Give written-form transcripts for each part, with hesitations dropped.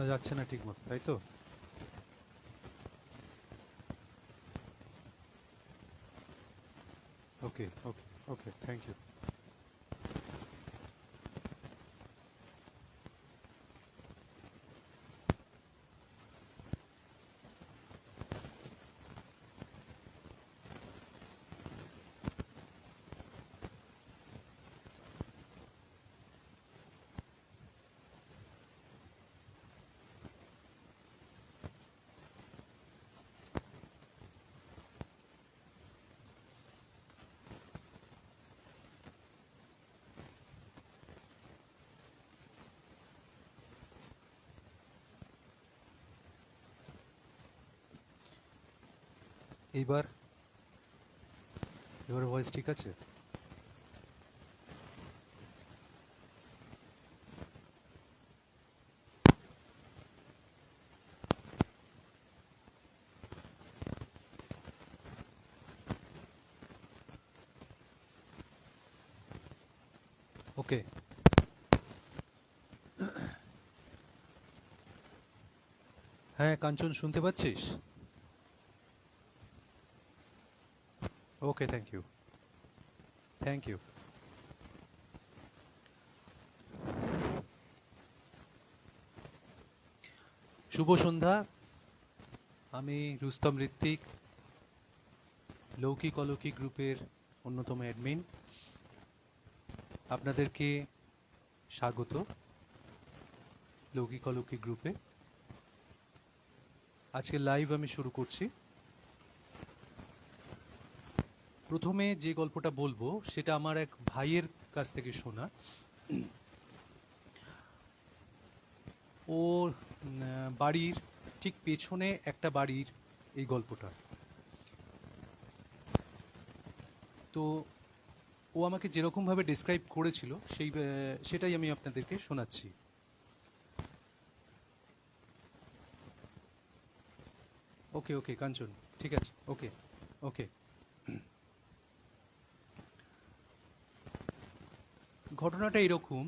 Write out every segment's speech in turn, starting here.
শোনা যাচ্ছে না ঠিক মতো, তাই তো? ওকে ওকে ওকে, থ্যাংক ইউ। এইবার এবার ভয়েস ঠিক আছে? ওকে। হ্যাঁ কাঞ্চন, শুনতে পাচ্ছিস? Okay, thank you. Thank you. শুভ সন্ধ্যা। আমি রুস্তম ঋত্বিক, লৌকিক অলৌকিক গ্রুপের অন্যতম অ্যাডমিন। আপনাদেরকে স্বাগত লৌকিক অলৌকিক গ্রুপে। আজকে লাইভ আমি শুরু করছি। প্রথমে যে গল্পটা বলবো সেটা আমার এক ভাইয়ের কাছ থেকে শোনা। ওর বাড়ির ঠিক পেছনে একটা বাড়ির এই গল্পটা। তো ও আমাকে যেরকমভাবে ডেসক্রাইব করেছিল সেটাই আমি আপনাদেরকে শোনাচ্ছি। ওকে ওকে কাঞ্চন, ঠিক আছে, ওকে ওকে। ঘটনাটা এরকম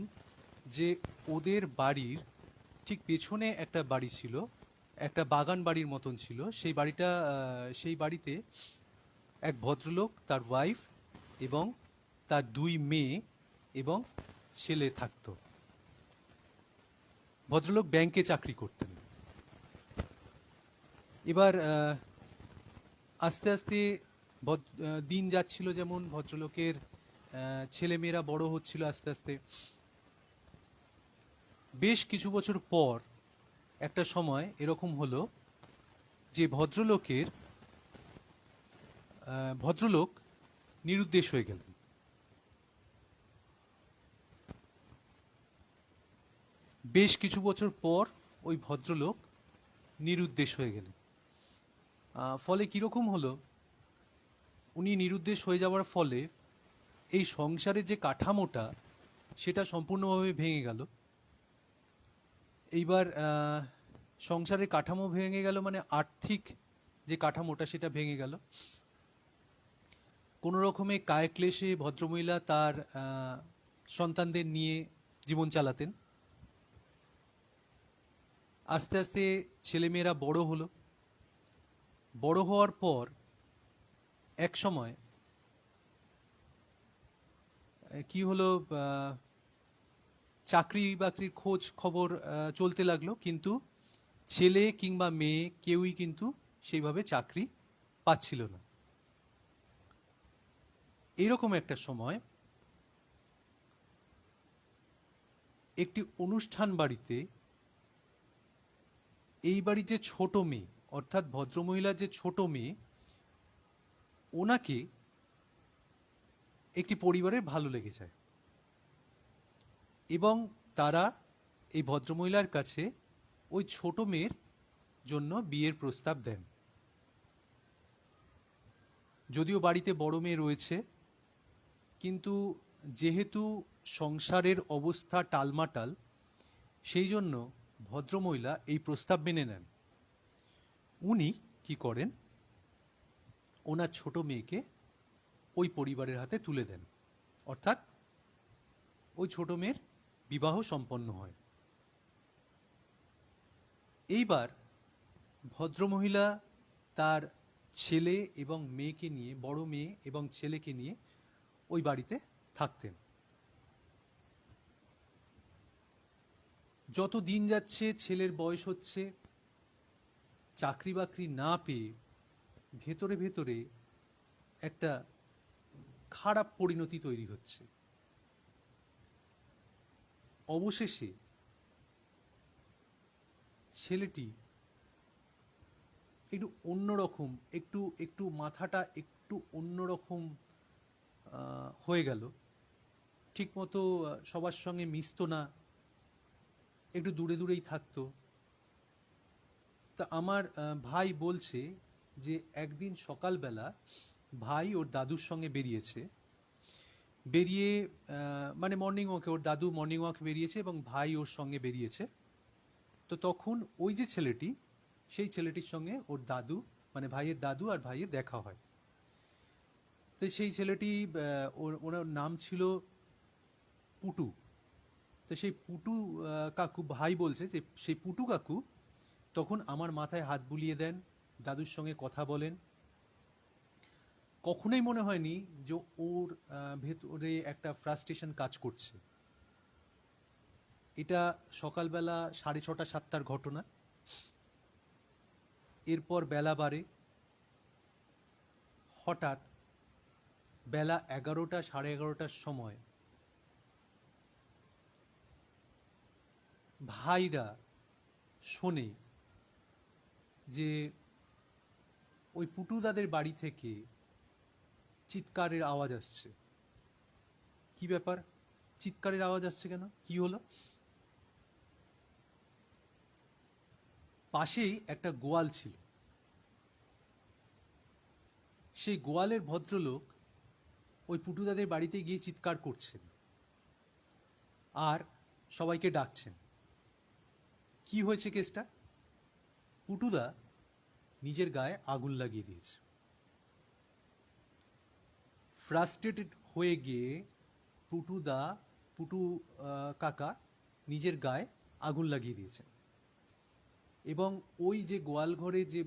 যে ওদের বাড়ির ঠিক পেছনে একটা বাড়ি ছিল, একটা বাগান বাড়ির মতন ছিল। সেই বাড়িতে এক ভদ্রলোক, তার ওয়াইফ এবং তার দুই মেয়ে এবং ছেলে থাকতো। ভদ্রলোক ব্যাংকে চাকরি করতেন। এবার আস্তে আস্তে দিন যাচ্ছিল, যেমন ভদ্রলোকের ছেলেমেয়েরা বড় হচ্ছিল আস্তে আস্তে। বেশ কিছু বছর পর একটা সময় এরকম হলো যে ভদ্রলোক নিরুদ্দেশ হয়ে গেলেন। বেশ কিছু বছর পর ওই ভদ্রলোক নিরুদ্দেশ হয়ে গেলেন। ফলে কিরকম হলো, উনি নিরুদ্দেশ হয়ে যাওয়ার ফলে এই সংসারের যে কাঠামোটা সেটা সম্পূর্ণভাবে ভেঙে গেল। এইবার সংসারের কাঠামো ভেঙে গেল মানে আর্থিক যে কাঠামোটা সেটা ভেঙে গেল। কোনো রকমে কায় ক্লেশে ভদ্রমহিলা তার সন্তানদের নিয়ে জীবন চালাতেন। আস্তে আস্তে ছেলেমেয়েরা বড় হলো। বড় হওয়ার পর এক সময় কি হলো, চাকরি বাকরির খোঁজ খবর চলতে লাগলো, কিন্তু ছেলে কিংবা মেয়ে কেউই কিন্তু সেইভাবে চাকরি পাচ্ছিল না। এরকম একটা সময় একটি অনুষ্ঠান বাড়িতে এই বাড়ির যে ছোট মেয়ে, অর্থাৎ ভদ্রমহিলার যে ছোট মেয়ে, ওনাকে একটি পরিবারের ভালো লেগে যায় এবং তারা এই ভদ্রমহিলার কাছে ওই ছোট মেয়ের জন্য বিয়ের প্রস্তাব দেন। যদিও বাড়িতে বড় মেয়ে রয়েছে, কিন্তু যেহেতু সংসারের অবস্থা টালমাটাল, সেই জন্য ভদ্রমহিলা এই প্রস্তাব মেনে নেন। উনি কি করেন, ওনার ছোট মেয়েকে ওই পরিবারের হাতে তুলে দেন, অর্থাৎ ওই ছোট মেয়ের বিবাহ সম্পন্ন হয়। এইবার ভদ্রমহিলা তার ছেলে এবং মেয়েকে নিয়ে, বড় মেয়ে এবং ছেলেকে নিয়ে ওই বাড়িতে থাকতেন। যত দিন যাচ্ছে ছেলের বয়স হচ্ছে, চাকরি বাকরি না পেয়ে ভেতরে ভেতরে একটা খারাপ পরিণতি তৈরি হচ্ছে। অবশেষে ছেলেটি একটু অন্যরকম, একটু একটু মাথাটা একটু অন্যরকম হয়ে গেল। ঠিকমতো সবার সঙ্গে মিশতো না, একটু দূরে দূরেই থাকতো। তা আমার ভাই বলছে যে একদিন সকালবেলা ভাই ওর দাদুর সঙ্গে বেরিয়েছে, বেরিয়ে মানে মর্নিং ওয়াকে, ওর দাদু মর্নিং ওয়াক বেরিয়েছে এবং ভাই ওর সঙ্গে বেরিয়েছে। তো তখন ওই যে ছেলেটি, সেই ছেলেটির সঙ্গে ওর দাদু, মানে ভাইয়ের দাদু আর ভাইয়ের দেখা হয়। তো সেই ছেলেটি, ওনার নাম ছিল পুটু। তো সেই পুটু কাকু, ভাই বলছে যে সেই পুটু কাকু তখন আমার মাথায় হাত বুলিয়ে দেন, দাদুর সঙ্গে কথা বলেন। কখনোই মনে হয়নি যে ওর ভেতরে একটা ফ্রাস্ট্রেশন কাজ করছে। এটা সকালবেলা 6:30 7টার ঘটনা। এরপর বেলা বাড়ে, হঠাৎ বেলা 11টা 11:30টার সময় ভাইরা শোনে যে ওই পুটুদাদের বাড়ি থেকে চিৎকারের আওয়াজ আসছে। কি ব্যাপার, চিৎকারের আওয়াজ আসছে কেন, কি হলো? পাশেই একটা গোয়াল ছিল। সেই গোয়ালের ভদ্রলোক ওই পুটুদাদের বাড়িতে গিয়ে চিৎকার করছেন আর সবাইকে ডাকছেন। কি হয়েছে কেসটা? পুটুদা নিজের গায়ে আগুন লাগিয়ে দিয়েছে। ফ্রাস্ট্রেটেড হয়ে গিয়ে পুটু কাকা নিজের গায়ে আগুন লাগিয়ে দিয়েছেন। এবং ওই যে গোয়াল ঘরে যে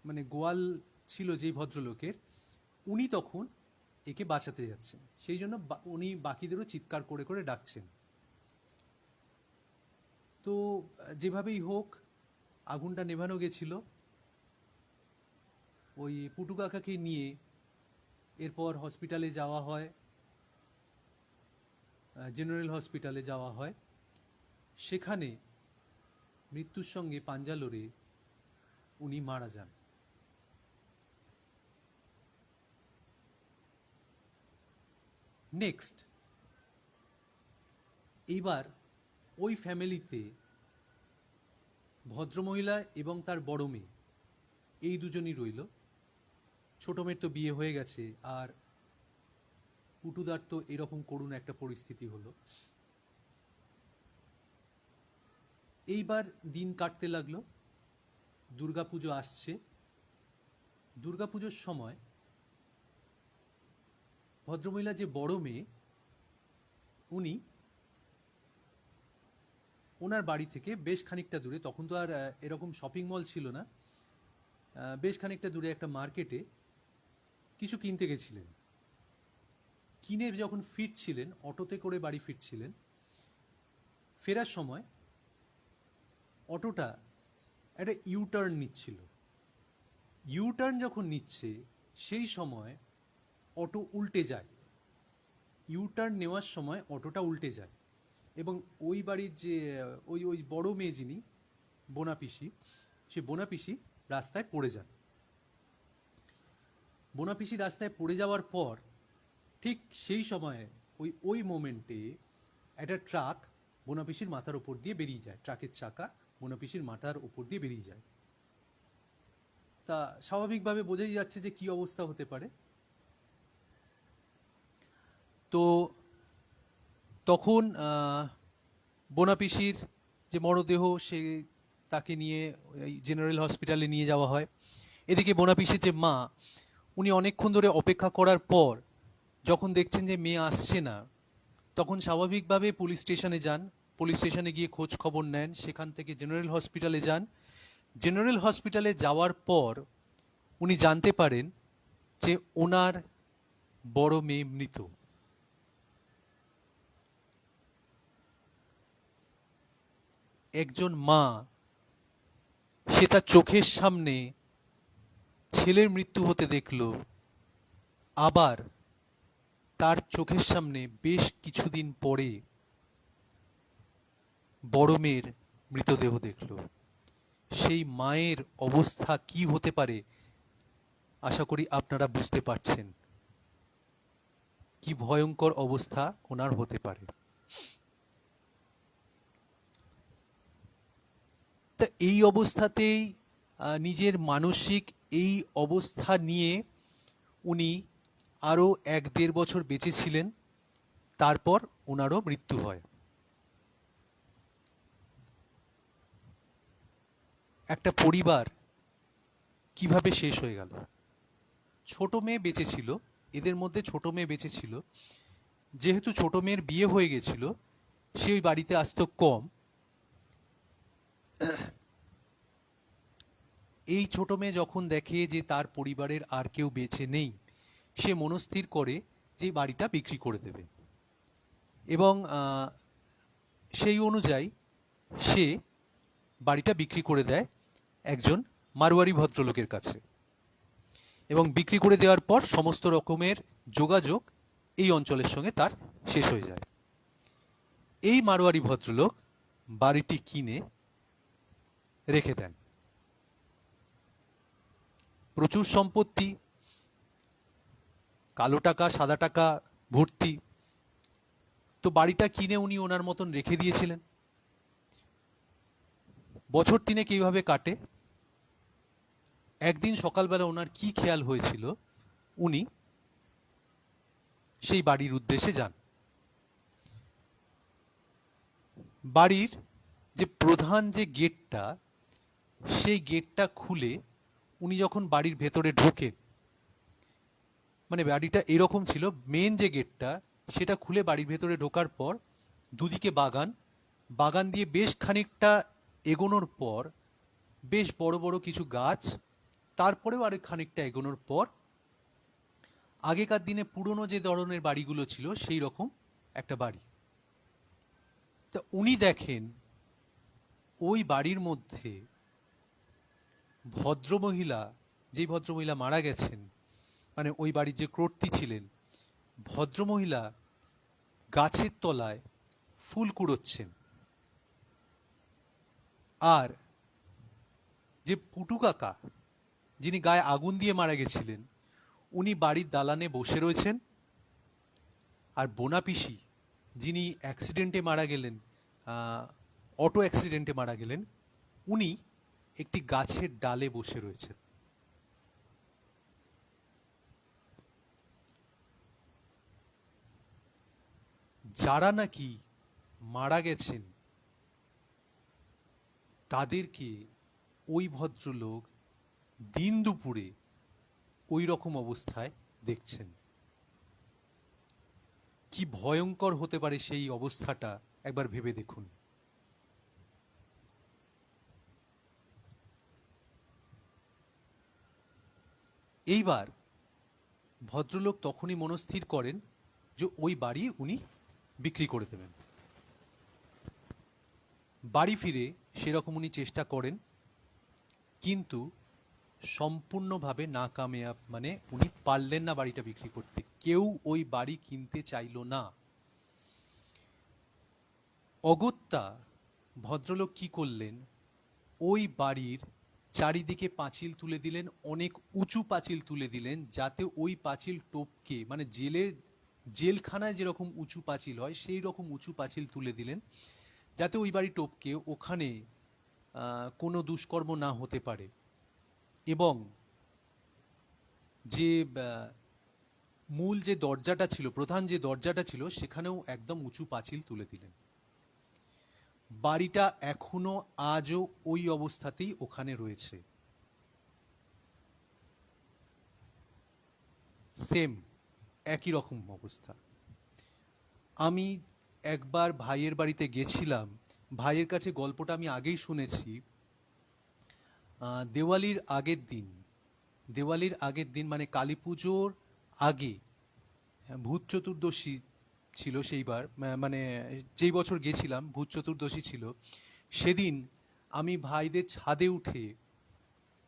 মানে গোয়াল ছিল যেই ভদ্রলোকের, উনি তখন একে বাঁচাতে যাচ্ছেন, সেই জন্য উনি বাকিদেরও চিৎকার করে করে ডাকছেন। তো যেভাবেই হোক আগুনটা নেভানো গেছিল। ওই পুটু কাকাকে নিয়ে এরপর হসপিটালে যাওয়া হয়, জেনারেল হসপিটালে যাওয়া হয়। সেখানে মৃত্যুর সঙ্গে পাঞ্জা লড়ে উনি মারা যান। নেক্সট, এইবার ওই ফ্যামিলিতে ভদ্রমহিলা এবং তার বড় মেয়ে, এই দুজনই রইল। ছোট মেয়ের তো বিয়ে হয়ে গেছে, আর পুটুদার তো এরকম করুণ একটা পরিস্থিতি হলো। এইবার দিন কাটতে লাগলো, দুর্গাপুজো আসছে। দুর্গাপুজোর সময় ভদ্রমহিলা যে বড় মেয়ে, উনি ওনার বাড়ি থেকে বেশ খানিকটা দূরে, তখন তো আর এরকম শপিং মল ছিল না, বেশ খানিকটা দূরে একটা মার্কেটে কিছু কিনতে গেছিলেন। কিনে যখন ফিরছিলেন, অটোতে করে বাড়ি ফিরছিলেন, ফেরার সময় অটোটা একটা ইউটার্ন নিচ্ছিল। ইউটার্ন যখন নিচ্ছে সেই সময় অটো উল্টে যায়। ইউটার্ন নেওয়ার সময় অটোটা উল্টে যায় এবং ওই বাড়ির যে ওই বড় মেয়ে যিনি, বোনা পিসি, সে বোনা পিসি রাস্তায় পড়ে যান। বোনা পিসি রাস্তায় পড়ে যাওয়ার পর ঠিক সেই সময়ে ওই মোমেন্টে একটা ট্রাক বোনা পিসির মাথার উপর দিয়ে বেরিয়ে যায়। ট্রাকের চাকা বোনা পিসির মাথার উপর দিয়ে বেরিয়ে যায়। তা স্বাভাবিকভাবে বোঝাই যাচ্ছে যে কি অবস্থা হতে পারে। তো তখন বোনা পিসির যে মরদেহ, সে তাকে নিয়ে জেনারেল হসপিটালে নিয়ে যাওয়া হয়। এদিকে বোনা পিসির যে মা, উনি অনেকক্ষণ ধরে অপেক্ষা করার পর যখন দেখছেন যে মেয়ে আসছে না, তখন স্বাভাবিকভাবে পুলিশ স্টেশনে যান পুলিশ স্টেশনে গিয়ে খোঁজ খবর নেন, সেখান থেকে জেনারেল হসপিটালে যান। জেনারেল হসপিটালে যাওয়ার পর উনি জানতে পারেন যে ওনার বড় মেয়ে মৃত। একজন মা, সে তার চোখের সামনে ছেলের মৃত্যু হতে দেখলো, আবার তার চোখের সামনে বেশ কিছুদিন পরে বড় মেয়ের মৃতদেহ দেখলো। সেই মায়ের অবস্থা কি হতে পারে আশা করি আপনারা বুঝতে পারছেন, কি ভয়ঙ্কর অবস্থা ওনার হতে পারে। তা এই অবস্থাতেই নিজের মানসিক এই অবস্থা নিয়ে উনি আরো 1-1.5 বছর বেঁচে ছিলেন, তারপর ওনারও মৃত্যু হয়। একটা পরিবার কিভাবে শেষ হয়ে গেল। ছোট মেয়ে বেঁচে ছিল, এদের মধ্যে ছোট মেয়ে বেঁচে ছিল। যেহেতু ছোট মেয়ের বিয়ে হয়ে গেছিল, সে ওই বাড়িতে আসতো কম। এই ছোট মেয়ে যখন দেখে যে তার পরিবারের আর কেউ বেঁচে নেই, সে মনস্থির করে যে বাড়িটা বিক্রি করে দেবে, এবং সেই অনুযায়ী সে বাড়িটা বিক্রি করে দেয় একজন মারোয়ারি ভদ্রলোকের কাছে। এবং বিক্রি করে দেওয়ার পর সমস্ত রকমের যোগাযোগ এই অঞ্চলের সঙ্গে তার শেষ হয়ে যায়। এই মারোয়ারি ভদ্রলোক বাড়িটি কিনে রেখে দেন। প্রচুর সম্পত্তি, কালো টাকা সাদা টাকা ভর্তি। তো বাড়িটা কিনে উনি ওনার মতন রেখে দিয়েছিলেন। বছর 3 এইভাবে কাটে। একদিন সকালবেলা ওনার কি খেয়াল হয়েছিল, উনি সেই বাড়ির উদ্দেশ্যে যান। বাড়ির যে প্রধান যে গেটটা, সেই গেটটা খুলে উনি যখন বাড়ির ভেতরে ঢোকেন, মানে বাড়িটা এরকম ছিল, মেন যে গেটটা সেটা খুলে বাড়ির ভেতরে ঢোকার পর দুদিকে বাগান, বাগান দিয়ে বেশ খানিকটা এগোনোর পর বেশ বড় বড় কিছু গাছ, তারপরেও আরেক খানিকটা এগোনোর পর আগেকার দিনে পুরনো যে ধরনের বাড়িগুলো ছিল সেই রকম একটা বাড়ি। তা উনি দেখেন ওই বাড়ির মধ্যে ভদ্রমহিলা, যেই ভদ্রমহিলা মারা গেছেন, মানে ওই বাড়ির যে কর্ত্রী ছিলেন, ভদ্রমহিলা গাছের তলায় ফুল কুড়োচ্ছেন। আর যে পুটু কাকা, যিনি গায়ে আগুন দিয়ে মারা গেছিলেন, উনি বাড়ির দালানে বসে রয়েছেন। আর বোনা পিসি, যিনি অ্যাক্সিডেন্টে মারা গেলেন, অটো অ্যাক্সিডেন্টে মারা গেলেন, উনি একটি গাছের ডালে বসে রয়েছেন। যারা নাকি মারা গেছেন তাদেরকে ওই ভদ্রলোক দিন দুপুরে ওই রকম অবস্থায় দেখছেন। কি ভয়ঙ্কর হতে পারে সেই অবস্থাটা একবার ভেবে দেখুন। এইবার ভদ্রলোক তখনই মনস্থির করেন যে ওই বাড়ি উনি বিক্রি করে দেবেন। বাড়ি ফিরে সেরকম উনি চেষ্টা করেন, কিন্তু সম্পূর্ণভাবে নাকাময়াব, মানে উনি পারলেন না বাড়িটা বিক্রি করতে। কেউ ওই বাড়ি কিনতে চাইল না। অগত্যা ভদ্রলোক কি করলেন, ওই বাড়ির চারিদিকে পাঁচিল তুলে দিলেন, অনেক উঁচু পাঁচিল তুলে দিলেন, যাতে ওই পাঁচিল টপকে, মানে জেলখানায় যেরকম উঁচু পাঁচিল হয় সেই রকম উঁচু পাঁচিল তুলে দিলেন, যাতে ওই বাড়ি টপকে ওখানে কোনো দুষ্কর্ম না হতে পারে। এবং যে মূল যে দরজাটা ছিল, প্রধান যে দরজাটা ছিল, সেখানেও একদম উঁচু পাঁচিল তুলে দিলেন। বাড়িটা এখনো আজও ওই অবস্থাতেই ওখানে রয়েছে, সেম একই রকম অবস্থা। আমি একবার ভাইয়ের বাড়িতে গেছিলাম। ভাইয়ের কাছে গল্পটা আমি আগেই শুনেছি। দেওয়ালির আগের দিন, দেওয়ালির আগের দিন মানে কালী পুজোর আগে, ভূত চতুর্দশী ছিল সেইবার, মানে যেই বছর গেছিলাম ভূত চতুর্দশী ছিল। সেদিন আমি ভাইদের ছাদে উঠে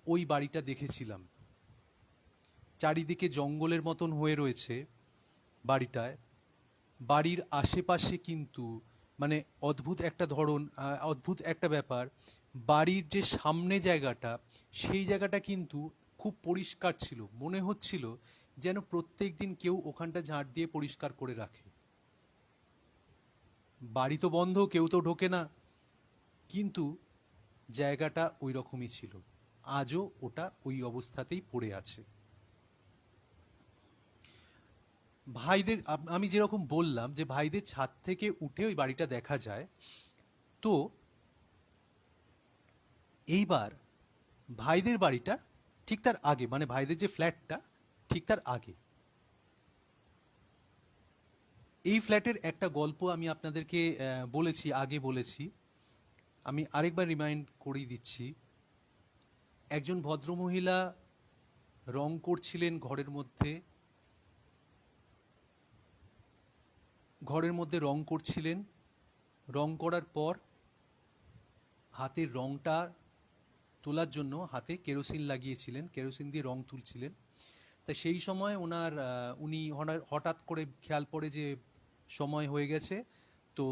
ওই বাড়িটা দেখেছিলাম। চারিদিকে জঙ্গলের মতন হয়ে রয়েছে বাড়িটায়। বাড়ির আশেপাশে কিন্তু মানে অদ্ভুত একটা ধরন, অদ্ভুত একটা ব্যাপার, বাড়ির যে সামনে জায়গাটা, সেই জায়গাটা কিন্তু খুব পরিষ্কার ছিল। মনে হচ্ছিল যেন প্রত্যেক দিন কেউ ওখানটা ঝাঁট দিয়ে পরিষ্কার করে রাখে। বাড়ি তো বন্ধ, কেউ তো ঢোকে না, কিন্তু জায়গাটা ওই রকমই ছিল। আজও ওটা ওই অবস্থাতেই পড়ে আছে। ভাইদের আমি যেরকম বললাম যে ভাইদের ছাদ থেকে উঠে ওই বাড়িটা দেখা যায়। তো এইবার ভাইদের বাড়িটা ঠিক তার আগে, মানে ভাইদের যে ফ্ল্যাটটা ঠিক তার আগে। এই ফ্ল্যাটের একটা গল্প আমি আপনাদেরকে বলেছি, আগে বলেছি, আমি আরেকবার রিমাইন্ড করিয়ে দিচ্ছি। একজন ভদ্রমহিলা রং করছিলেন ঘরের মধ্যে, রং করছিলেন। রং করার পর হাতের রংটা তোলার জন্য হাতে কেরোসিন লাগিয়েছিলেন, কেরোসিন দিয়ে রং তুলছিলেন। তা সেই সময় উনি হঠাৎ করে খেয়াল পড়ে যে সময় হয়ে গেছে, তো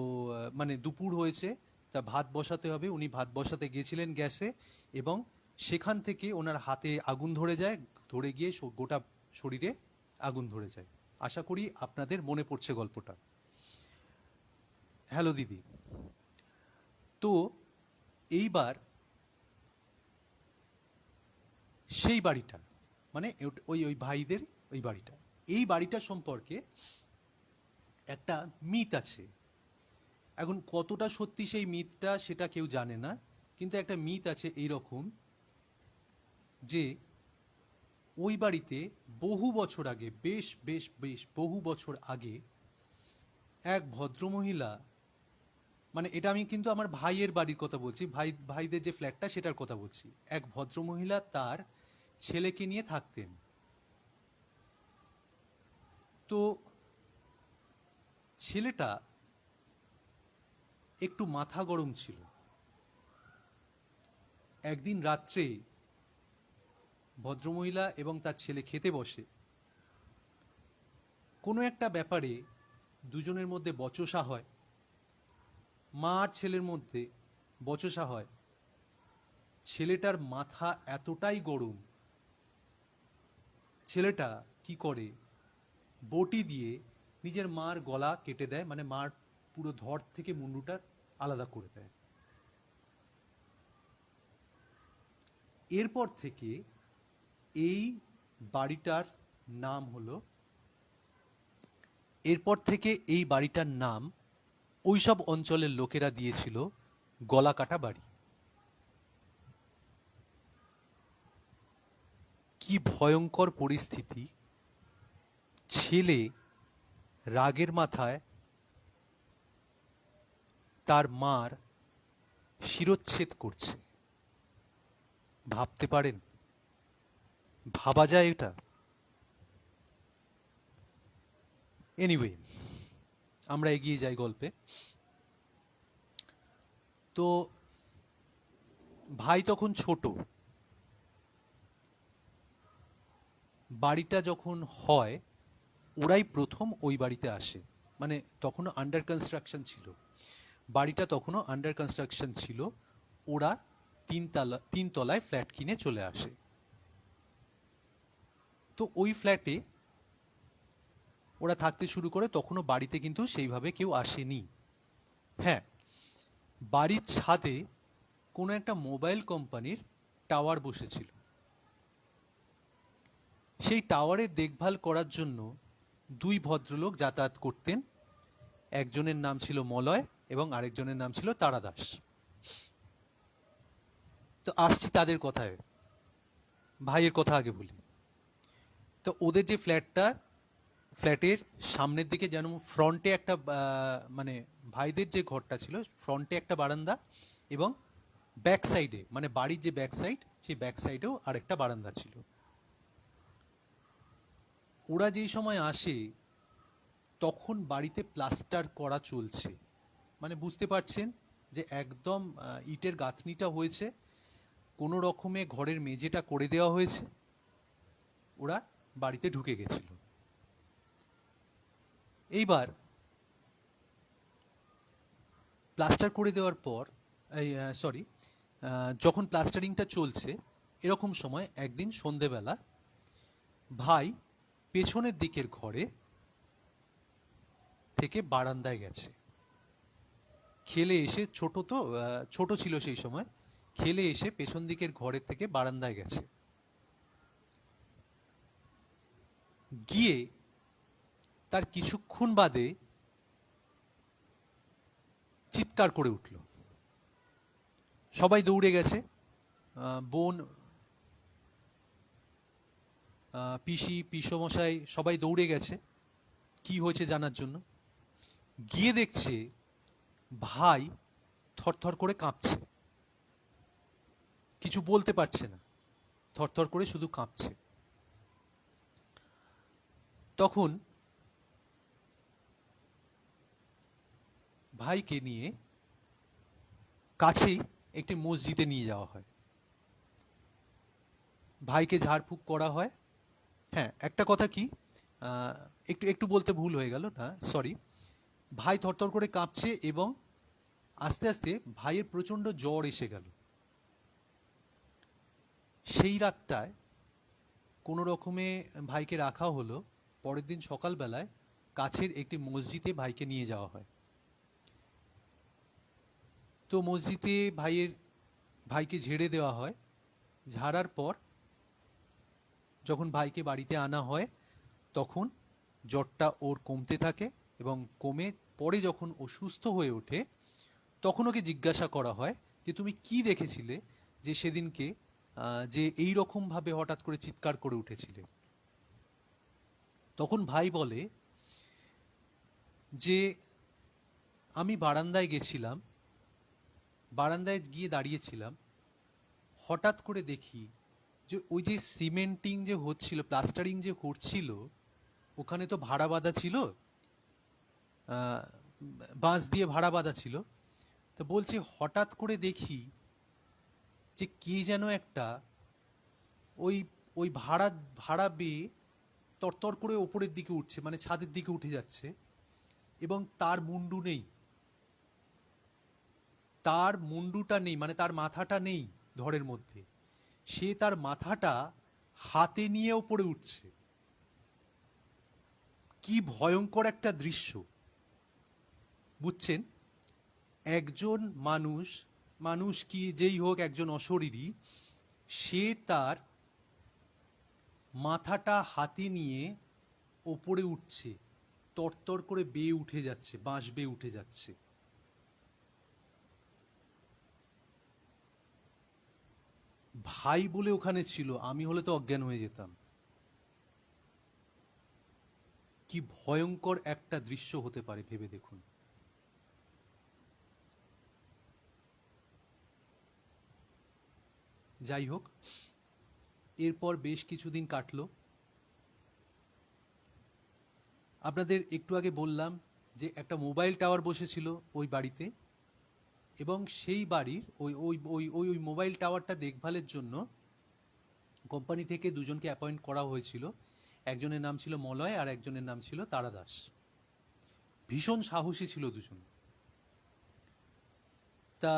মানে দুপুর হয়েছে, তা ভাত বসাতে হবে। উনি ভাত বসাতে গিয়েছিলেন গ্যাসে, এবং সেখান থেকে ওনার হাতে আগুন ধরে যায়, ধরে গিয়ে গোটা শরীরে আগুন ধরে যায়। আশা করি আপনাদের মনে পড়ছে গল্পটা। হ্যালো দিদি। তো এইবার সেই বাড়িটা, মানে ওই ওই ভাইদের ওই বাড়িটা, এই বাড়িটা সম্পর্কে একটা মিথ আছে। এখন কতটা সত্যি সেই মিথটা সেটা কেউ জানে না, কিন্তু একটা মিথ আছে এইরকম যে ওই বাড়িতে বহু বছর আগে, বেশ বেশ বেশ বহু বছর আগে, এক ভদ্রমহিলা, মানে এটা আমি কিন্তু আমার ভাইয়ের বাড়ির কথা বলছি, ভাইদের যে ফ্ল্যাটটা সেটার কথা বলছি। এক ভদ্রমহিলা তার ছেলেকে নিয়ে থাকতেন। তো ছেলেটা একটু মাথা গরম ছিল। একদিন রাত্রে ভদ্রমহিলা এবং তার ছেলে খেতে বসে। কোনো একটা ব্যাপারে দুজনের মধ্যে বচসা হয়, মা আর ছেলের মধ্যে বচসা হয়। ছেলেটার মাথা এতটাই গরম, ছেলেটা কি করে, বটি দিয়ে নিজের মার গলা কেটে দেয়, মানে মার পুরো ধর থেকে মুন্ডুটা আলাদা করে দেয়। এরপর থেকে এই বাড়িটার নাম হলো, এরপর থেকে এই বাড়িটার নাম ওইসব অঞ্চলের লোকেরা দিয়েছিল গলা কাটা বাড়ি। কি ভয়ঙ্কর পরিস্থিতি! ছেলে রাগের মাথায় তার মার শিরচ্ছেদ করছে। ভাবতে পারেন? ভাবা যায় এটা? এনিওয়ে, আমরা এগিয়ে যাই গল্পে। তো ভাই তখন ছোট। বাড়িটা যখন হয়, ওরাই প্রথম ওই বাড়িতে আসে। মানে তখনও আন্ডার কনস্ট্রাকশন ছিল, বাড়িটা তখনও আন্ডার কনস্ট্রাকশন ছিল। ওরা তিনতলায় ফ্ল্যাট কিনে চলে আসে। তো ওই ফ্ল্যাটে ওরা থাকতে শুরু করে। তখনও বাড়িতে কিন্তু সেইভাবে কেউ আসেনি। হ্যাঁ, বাড়ির ছাদে কোনো একটা মোবাইল কোম্পানির টাওয়ার বসেছিল। সেই টাওয়ারের দেখভাল করার জন্য দুই ভদ্রলোক যাতায়াত করতেন। একজনের নাম ছিল মলয় এবং আরেকজনের নাম ছিল তারাদাস। তো আসছি তাদের কথায়, ভাইয়ের কথা আগে বলি। তো ওদের যে ফ্ল্যাটটা ফ্ল্যাটের সামনের দিকে যেন ফ্রন্টে একটা মানে ভাইদের যে ঘরটা ছিল ফ্রন্টে একটা বারান্দা, এবং ব্যাক সাইডে মানে বাড়ির যে ব্যাক সাইড সেই ব্যাক সাইডেও আরেকটা বারান্দা ছিল। ওরা যেই সময় আসে তখন বাড়িতে প্লাস্টার করা চলছে, মানে বুঝতে পারছেন যে একদম ইটের গাঁথনিটা হয়েছে, কোনো রকমে ঘরের মেঝেটা করে দেওয়া হয়েছে, ওরা বাড়িতে ঢুকে গেছিল। এইবার প্লাস্টার করে দেওয়ার পর সরি যখন প্লাস্টারিংটা চলছে এরকম সময় একদিন সন্ধেবেলা ভাই পেছনের দিকের ঘরে থেকে বারান্দায় গেছে, খেলে এসে ছোট ছিল সেই সময়, খেলে এসে পেছন দিকের ঘরের থেকে বারান্দায় গেছে, গিয়ে তার কিছুক্ষণ বাদে চিৎকার করে উঠল। সবাই দৌড়ে গেছে, বোন, পিসি, পিসমশাই সবাই দৌড়ে গেছে কি হয়েছে জানার জন্য। গিয়ে দেখছে ভাই থরথর করে কাঁপছে, কিছু বলতে পারছে না, থরথর করে শুধু কাঁপছে। তখন ভাইকে নিয়ে কাছেই একটি মসজিদে নিয়ে যাওয়া হয়, ভাইকে ঝাড়ফুঁক করা হয়। হ্যাঁ, একটা কথা কি, একটু একটু বলতে ভুল হয়ে গেল, না সরি, ভাই থরথর করে কাঁপছে এবং আস্তে আস্তে ভাইয়ের প্রচন্ড জ্বর এসে গেল। সেই রাতটায় কোনো রকমে ভাইকে রাখা হলো, পরের দিন সকালবেলায় কাছের একটি মসজিদে ভাইকে নিয়ে যাওয়া হয়। তো মসজিদে ভাইকে ঝেড়ে দেওয়া হয়, ঝাড়ার পর যখন ভাইকে বাড়িতে আনা হয় তখন জ্বরটা ওর কমতে থাকে, এবং কমে পরে যখন ও সুস্থ হয়ে ওঠে তখন ওকে জিজ্ঞাসা করা হয় যে তুমি কি দেখেছিলে যে সেদিনকে যে এই রকম ভাবে হঠাৎ করে চিৎকার করে উঠেছিলে। তখন ভাই বলে যে আমি বারান্দায় গেছিলাম, বারান্দায় গিয়ে দাঁড়িয়েছিলাম, হঠাৎ করে দেখি যে ওই যে সিমেন্টিং যে হচ্ছিল, প্লাস্টারিং যে করছিল, ওখানে তো ভাড়া বাঁধা ছিল, বাঁশ দিয়ে ভাড়া বাঁধা ছিল। তো বলছে হঠাৎ করে দেখি যে কে যেন একটা ওই ওই ভাড়া বেয়ে তরতর করে ওপরের দিকে উঠছে, মানে ছাদের দিকে উঠে যাচ্ছে, এবং তার মুন্ডু নেই, তার মুন্ডুটা নেই, মানে তার মাথাটা নেই ধরের মধ্যে, সে তার মাথাটা হাতে নিয়ে ওপরে উঠছে। কি ভয়ঙ্কর একটা দৃশ্য, বুঝছেন? একজন মানুষ কি যেই হোক, একজন অশরীরী, সে তার মাথাটা হাতে নিয়ে ওপরে উঠছে, তরতর করে বেয়ে উঠে যাচ্ছে, বাঁশ বেয়ে উঠে যাচ্ছে। ভাই বলে ওখানে ছিল, আমি হলে তো অজ্ঞান হয়ে যেতাম। কি ভয়ঙ্কর একটা দৃশ্য হতে পারে ভেবে দেখুন। যাই হোক, এরপর বেশ কিছুদিন কাটলো। আপনাদের একটু আগে বললাম যে একটা মোবাইল টাওয়ার বসেছিল ওই বাড়িতে, এবং সেই বাড়ির ওই ওই ওই ওই ওই মোবাইল টাওয়ারটা দেখভালের জন্য কোম্পানি থেকে দুজনকে অ্যাপয়েন্ট করা হয়েছিল। একজনের নাম ছিল মলয় আর একজনের নাম ছিল তারা দাস। ভীষণ সাহসী ছিল দুজন। তা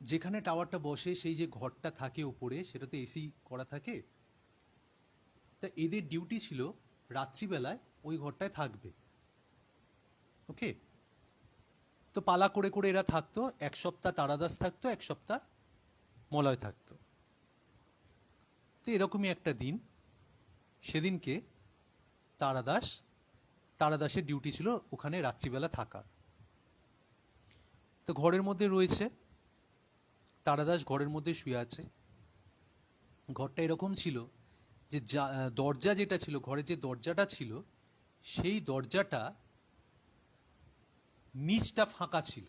যেখানে টাওয়ারটা বসে সেই যে ঘরটা থাকে উপরে, সেটা তো এসি করা থাকে, তা এদের ডিউটি ছিল রাত্রিবেলায় ওই ঘরটায় থাকবে। ওকে, তো পালা করে করে এরা থাকতো, এক সপ্তাহ তারাদাস থাকতো, এক সপ্তাহ মলয় থাকতো। তো এরকমই একটা দিন, সেদিনকে তারাদাসের ডিউটি ছিল ওখানে রাত্রিবেলা থাকার। তো ঘরের মধ্যে রয়েছে, তারাদাস ঘরের মধ্যে শুয়ে আছে। ঘরটা এরকম ছিল যে দরজা যেটা ছিল, ঘরে যে দরজাটা ছিল, সেই দরজাটা নিচটা ফাঁকা ছিল।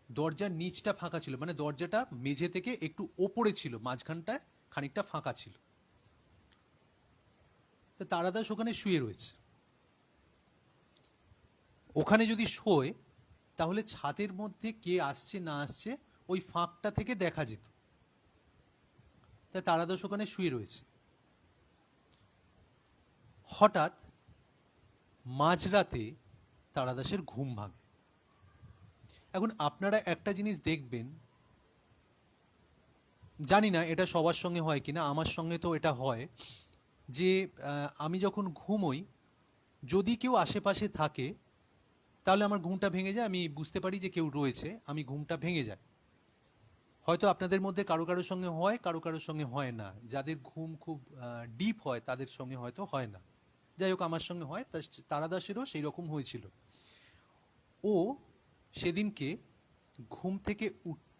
দরজার নিচটা ফাঁকা ছিল, মানে দরজাটা মেঝে থেকে একটু ওপরে ছিল, মাঝখানটায় খানিকটা ফাঁকা ছিল। তো তারাদাস ওখানে শুয়ে রয়েছে। ওখানে যদি শোয় তাহলে ছাদের মধ্যে কে আসছে না আসছে ওই ফাঁকটা থেকে দেখা যেত। তাই তারাদাস ওখানে শুয়ে রয়েছে। হঠাৎ মাঝরাতে তারাদাসের ঘুম ভাঙে। এখন আপনারা একটা জিনিস দেখবেন, জানি না এটা সবার সঙ্গে হয় কিনা, আমার সঙ্গে তো এটা হয় যে আমি যখন ঘুমোই, যদি কেউ আশেপাশে থাকে তাহলে আমার ঘুমটা ভেঙে যায়, আমি বুঝতে পারি যে কেউ রয়েছে, আমি ঘুমটা ভেঙে যায়। হয়তো আপনাদের মধ্যে কারো কারোর সঙ্গে হয়, কারো কারোর সঙ্গে হয় না। যাদের ঘুম খুব ডিপ হয় তাদের সঙ্গে হয়তো হয় না। যাই হোক, আমার সঙ্গে হয়। তারাদাসেরও সেই রকম হয়েছিল। ও সেদিনকে ঘুম থেকে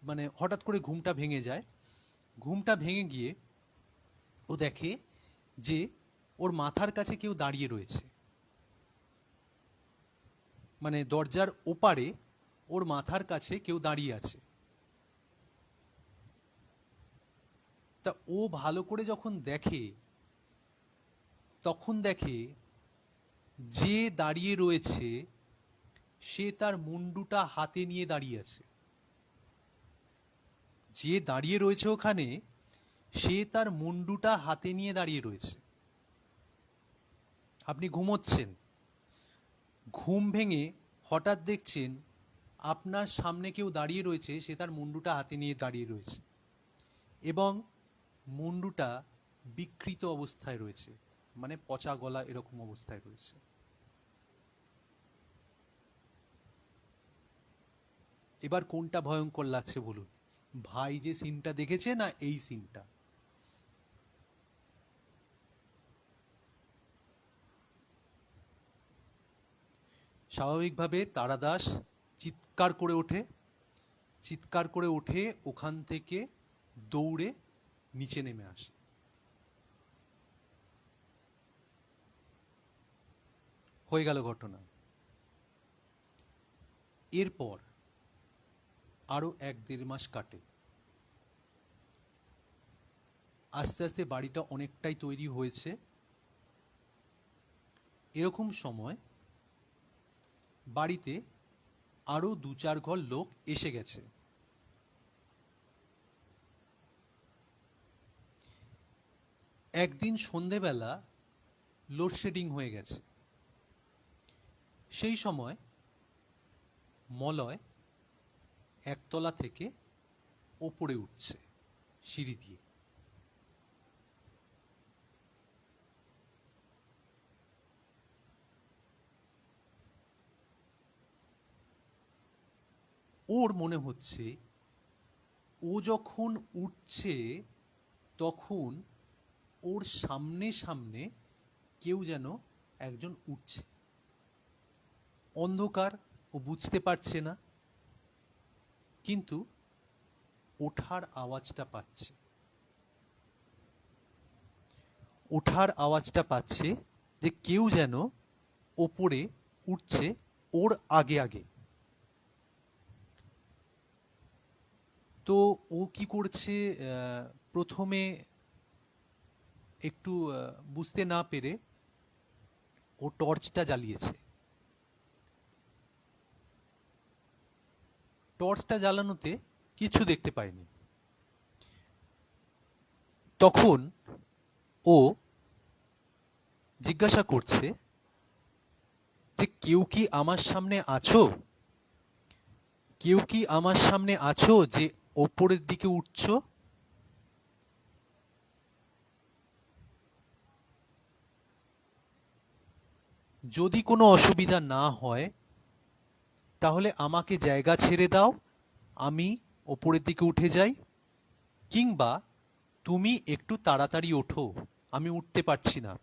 মানে হঠাৎ করে ঘুমটা ভেঙে যায়। ঘুমটা ভেঙে গিয়ে ও দেখে যে ওর মাথার কাছে কেউ দাঁড়িয়ে রয়েছে, মানে দরজার ওপারে ওর মাথার কাছে কেউ দাঁড়িয়ে আছে। তা ও ভালো করে যখন দেখে, তখন দেখে যে দাঁড়িয়ে রয়েছে সে তার মুন্ডুটা হাতে নিয়ে দাঁড়িয়ে আছে। যে দাঁড়িয়ে রয়েছে ওখানে, সে তার মুন্ডুটা হাতে নিয়ে দাঁড়িয়ে রয়েছে। আপনি ঘুমোচ্ছেন, ঘুম ভেঙে হঠাৎ দেখছেন আপনার সামনে কেউ দাঁড়িয়ে রয়েছে, সে তার মুন্ডুটা হাতে নিয়ে দাঁড়িয়ে রয়েছে এবং মুন্ডুটা বিকৃত অবস্থায় রয়েছে, মানে পচা গলা এরকম অবস্থায় রয়েছে। এবার কোনটা ভয়ঙ্কর লাগছে বলুন? ভাই যে সিনটা দেখেছে না এই সিনটা? স্বাভাবিকভাবে তারাদাস চিৎকার করে ওঠে, চিৎকার করে উঠে ওখান থেকে দৌড়ে নিচে নেমে আসে। হয়ে গেল ঘটনা। এরপর আরো 1-1.5 মাস কাটে। আস্তে আস্তে বাড়িটা অনেকটাই তৈরি হয়েছে। এরকম সময় বাড়িতে আরো 2-4 ঘর লোক এসে গেছে। একদিন সন্ধেবেলা লোডশেডিং হয়ে গেছে। সেই সময় মলয় একতলা থেকে ওপরে উঠছে সিঁড়ি দিয়ে। ওর মনে হচ্ছে ও যখন উঠছে তখন ওর সামনে সামনে কেউ যেন একজন উঠছে। অন্ধকার, ও বুঝতে পারছে না, কিন্তু ওঠার আওয়াজটা পাচ্ছে। ওঠার আওয়াজটা পাচ্ছে যে কেউ যেন ওপরে উঠছে ওর আগে আগে। তো ও কি করছে, প্রথমে একটু বুঝতে না পেরে ও টর্চটা জ্বালিয়েছে। টর্চটা জ্বালানোতে কিছু দেখতে পায়নি। তখন ও জিজ্ঞাসা করছে যে কেউ কি আমার সামনে আছো? কেউ কি আমার সামনে আছো যে ওপরের দিকে উঠছো? যদি কোনো অসুবিধা না হয় তাহলে আমাকে জায়গা ছেড়ে দাও, আমি ওপরের দিকে উঠে যাই, কিংবা তুমি একটু তাড়াতাড়ি ওঠো, আমি উঠতে পারছি না।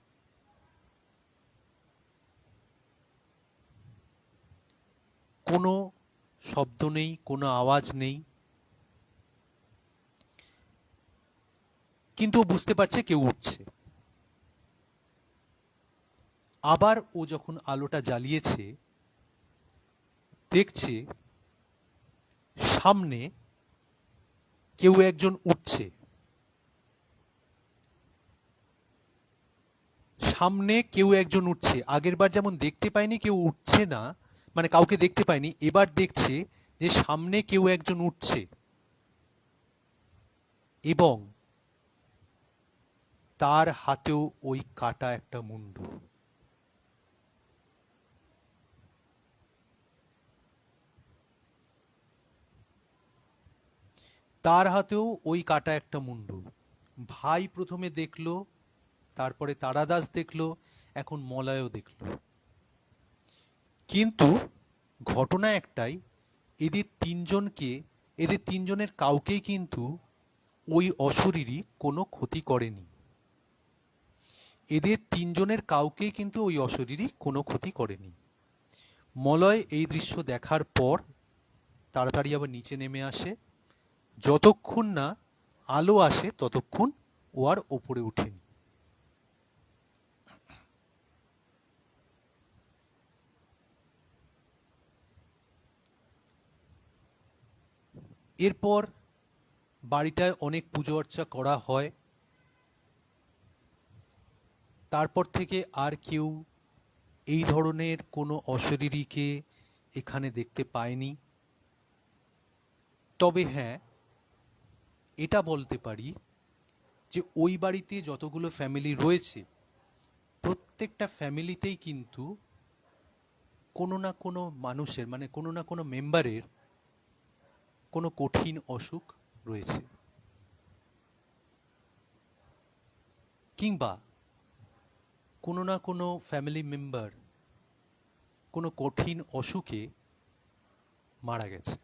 কোনো শব্দ নেই, কোনো আওয়াজ নেই। কিন্তু ও বুঝতে পারছে কেউ উঠছে। আবার ও যখন আলোটা জ্বালিয়েছে, দেখছে সামনে কেউ একজন উঠছে। সামনে কেউ একজন উঠছে। আগেরবার যেমন দেখতে পায়নি কেউ উঠছে না, মানে কাউকে দেখতে পায়নি, এবার দেখছে যে সামনে কেউ একজন উঠছে এবং তার হাতেও ওই কাটা একটা মুন্ডু। তার হাতেও ওই কাটা একটা মুন্ডু। ভাই প্রথমে দেখলো, তারপরে তারাদাস দেখলো, এখন মলয়ও দেখলো। কিন্তু ঘটনা একটাই, এদের তিনজনকে, এদের তিনজনের কাউকেই কিন্তু ওই অশরীরী কোনো ক্ষতি করেনি। এদের তিনজনের কাউকেই কিন্তু ওই অশরীরী কোনো ক্ষতি করেনি। মলয় এই দৃশ্য দেখার পর তাড়াতাড়ি আবার নিচে নেমে আসে। যতক্ষণ না আলো আসে ততক্ষণ ও আর ওপরে ওঠেনি। এরপর বাড়িটায় অনেক পুজো অর্চা করা হয়। তারপর থেকে আর কেউ এই ধরনের কোনো অশরীরীকে এখানে দেখতে পায়নি। তবে হ্যাঁ, এটা বলতে পারি যে ওই বাড়িতে যতগুলো ফ্যামিলি রয়েছে প্রত্যেকটা ফ্যামিলিতেই কিন্তু কোনো না কোনো মানুষের, মানে কোনো না কোনো মেম্বারের কোনো কঠিন অসুখ রয়েছে, কিংবা কোনো না কোনো ফ্যামিলি মেম্বার কোনো কঠিন অসুখে মারা গেছে।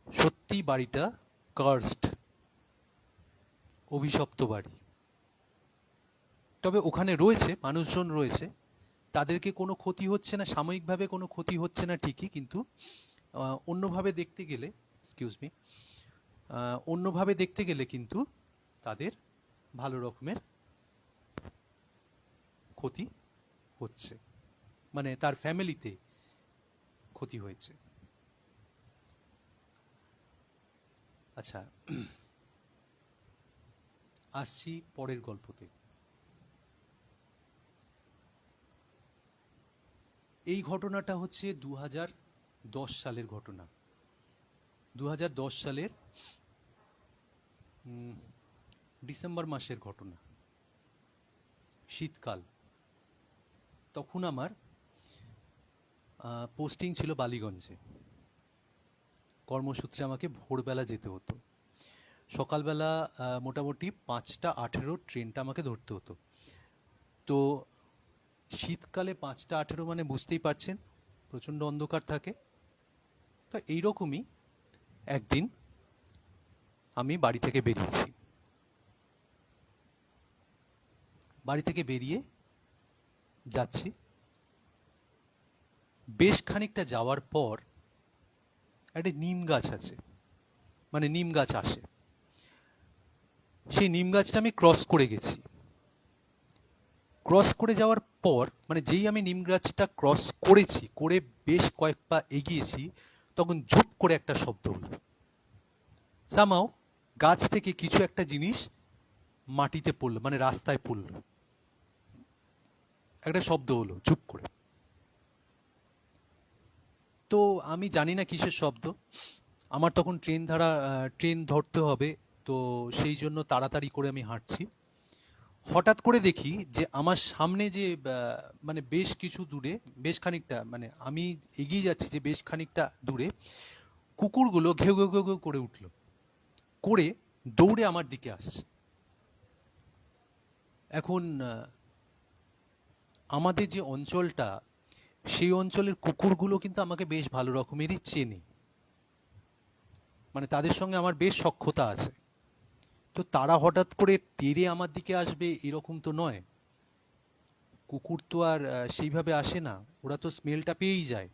সত্যি বাড়িটা কার্সড, অভিশপ্ত বাড়ি। তবে ওখানে রয়েছে মানুষজন রয়েছে, তাদেরকে কোনো ক্ষতি হচ্ছে না, সাময়িকভাবে কোনো ক্ষতি হচ্ছে না ঠিকই, কিন্তু অন্যভাবে দেখতে গেলে, এক্সকিউজ মি, অন্যভাবে দেখতে গেলে কিন্তু তাদের ভালো রকমের ক্ষতি হচ্ছে, মানে তার ফ্যামিলিতে ক্ষতি হয়েছে। আচ্ছা, আসছি পরের গল্পতে। এই ঘটনাটা হচ্ছে 2010 সালের ঘটনা। 2010 সালের ডিসেম্বর মাসের ঘটনা, শীতকাল। তখন আমার পোস্টিং ছিল বালিগঞ্জে। কর্মসূত্রে আমাকে ভোরবেলা যেতে হতো। সকালবেলা মোটামুটি 5:18 ট্রেনটা আমাকে ধরতে হতো। তো শীতকালে 5:18 মানে বুঝতেই পারছেন প্রচণ্ড অন্ধকার থাকে। তো এইরকমই একদিন আমি বাড়ি থেকে বেরিয়েছি। বাড়ি থেকে বেরিয়ে যাচ্ছি, বেশ খানিকটা যাওয়ার পর একটা নিম গাছ আছে, মানে নিম গাছ আসে। সেই নিম গাছটা আমি ক্রস করে গেছি। ক্রস করে যাওয়ার পর, মানে যেই আমি নিম গাছটা ক্রস করেছি, করে বেশ কয়েক পা এগিয়েছি, তখন ঝুপ করে একটা শব্দ হলো। সামহাও গাছ থেকে কিছু একটা জিনিস মাটিতে পড়লো, মানে রাস্তায় পড়লো। একটা শব্দ হলো চুপ করে। তো আমি জানি না কিসের শব্দ। আমার তখন ট্রেন ধরতে হবে, তো সেই জন্য তাড়াতাড়ি করে আমি হাঁটছি। হঠাৎ করে দেখি যে আমার সামনে যে মানে বেশ কিছু দূরে, বেশ খানিকটা, মানে আমি এগিয়ে যাচ্ছি যে বেশ খানিকটা দূরে, কুকুরগুলো ঘেউ ঘেউ ঘেউ ঘেউ করে উঠলো, করে দৌড়ে আমার দিকে আসছে। এখন আমাদের যে অঞ্চলটা, সেই অঞ্চলের কুকুরগুলো কিন্তু আমাকে বেশ ভালো রকমেরই চেনে, মানে তাদের সঙ্গে আমার বেশ সখ্যতা আছে। তো তারা হঠাৎ করে তেড়ে আমার দিকে আসবে এরকম তো নয়। কুকুর তো আর সেইভাবে আসে না, ওরা তো স্মেলটা পেয়েই যায়।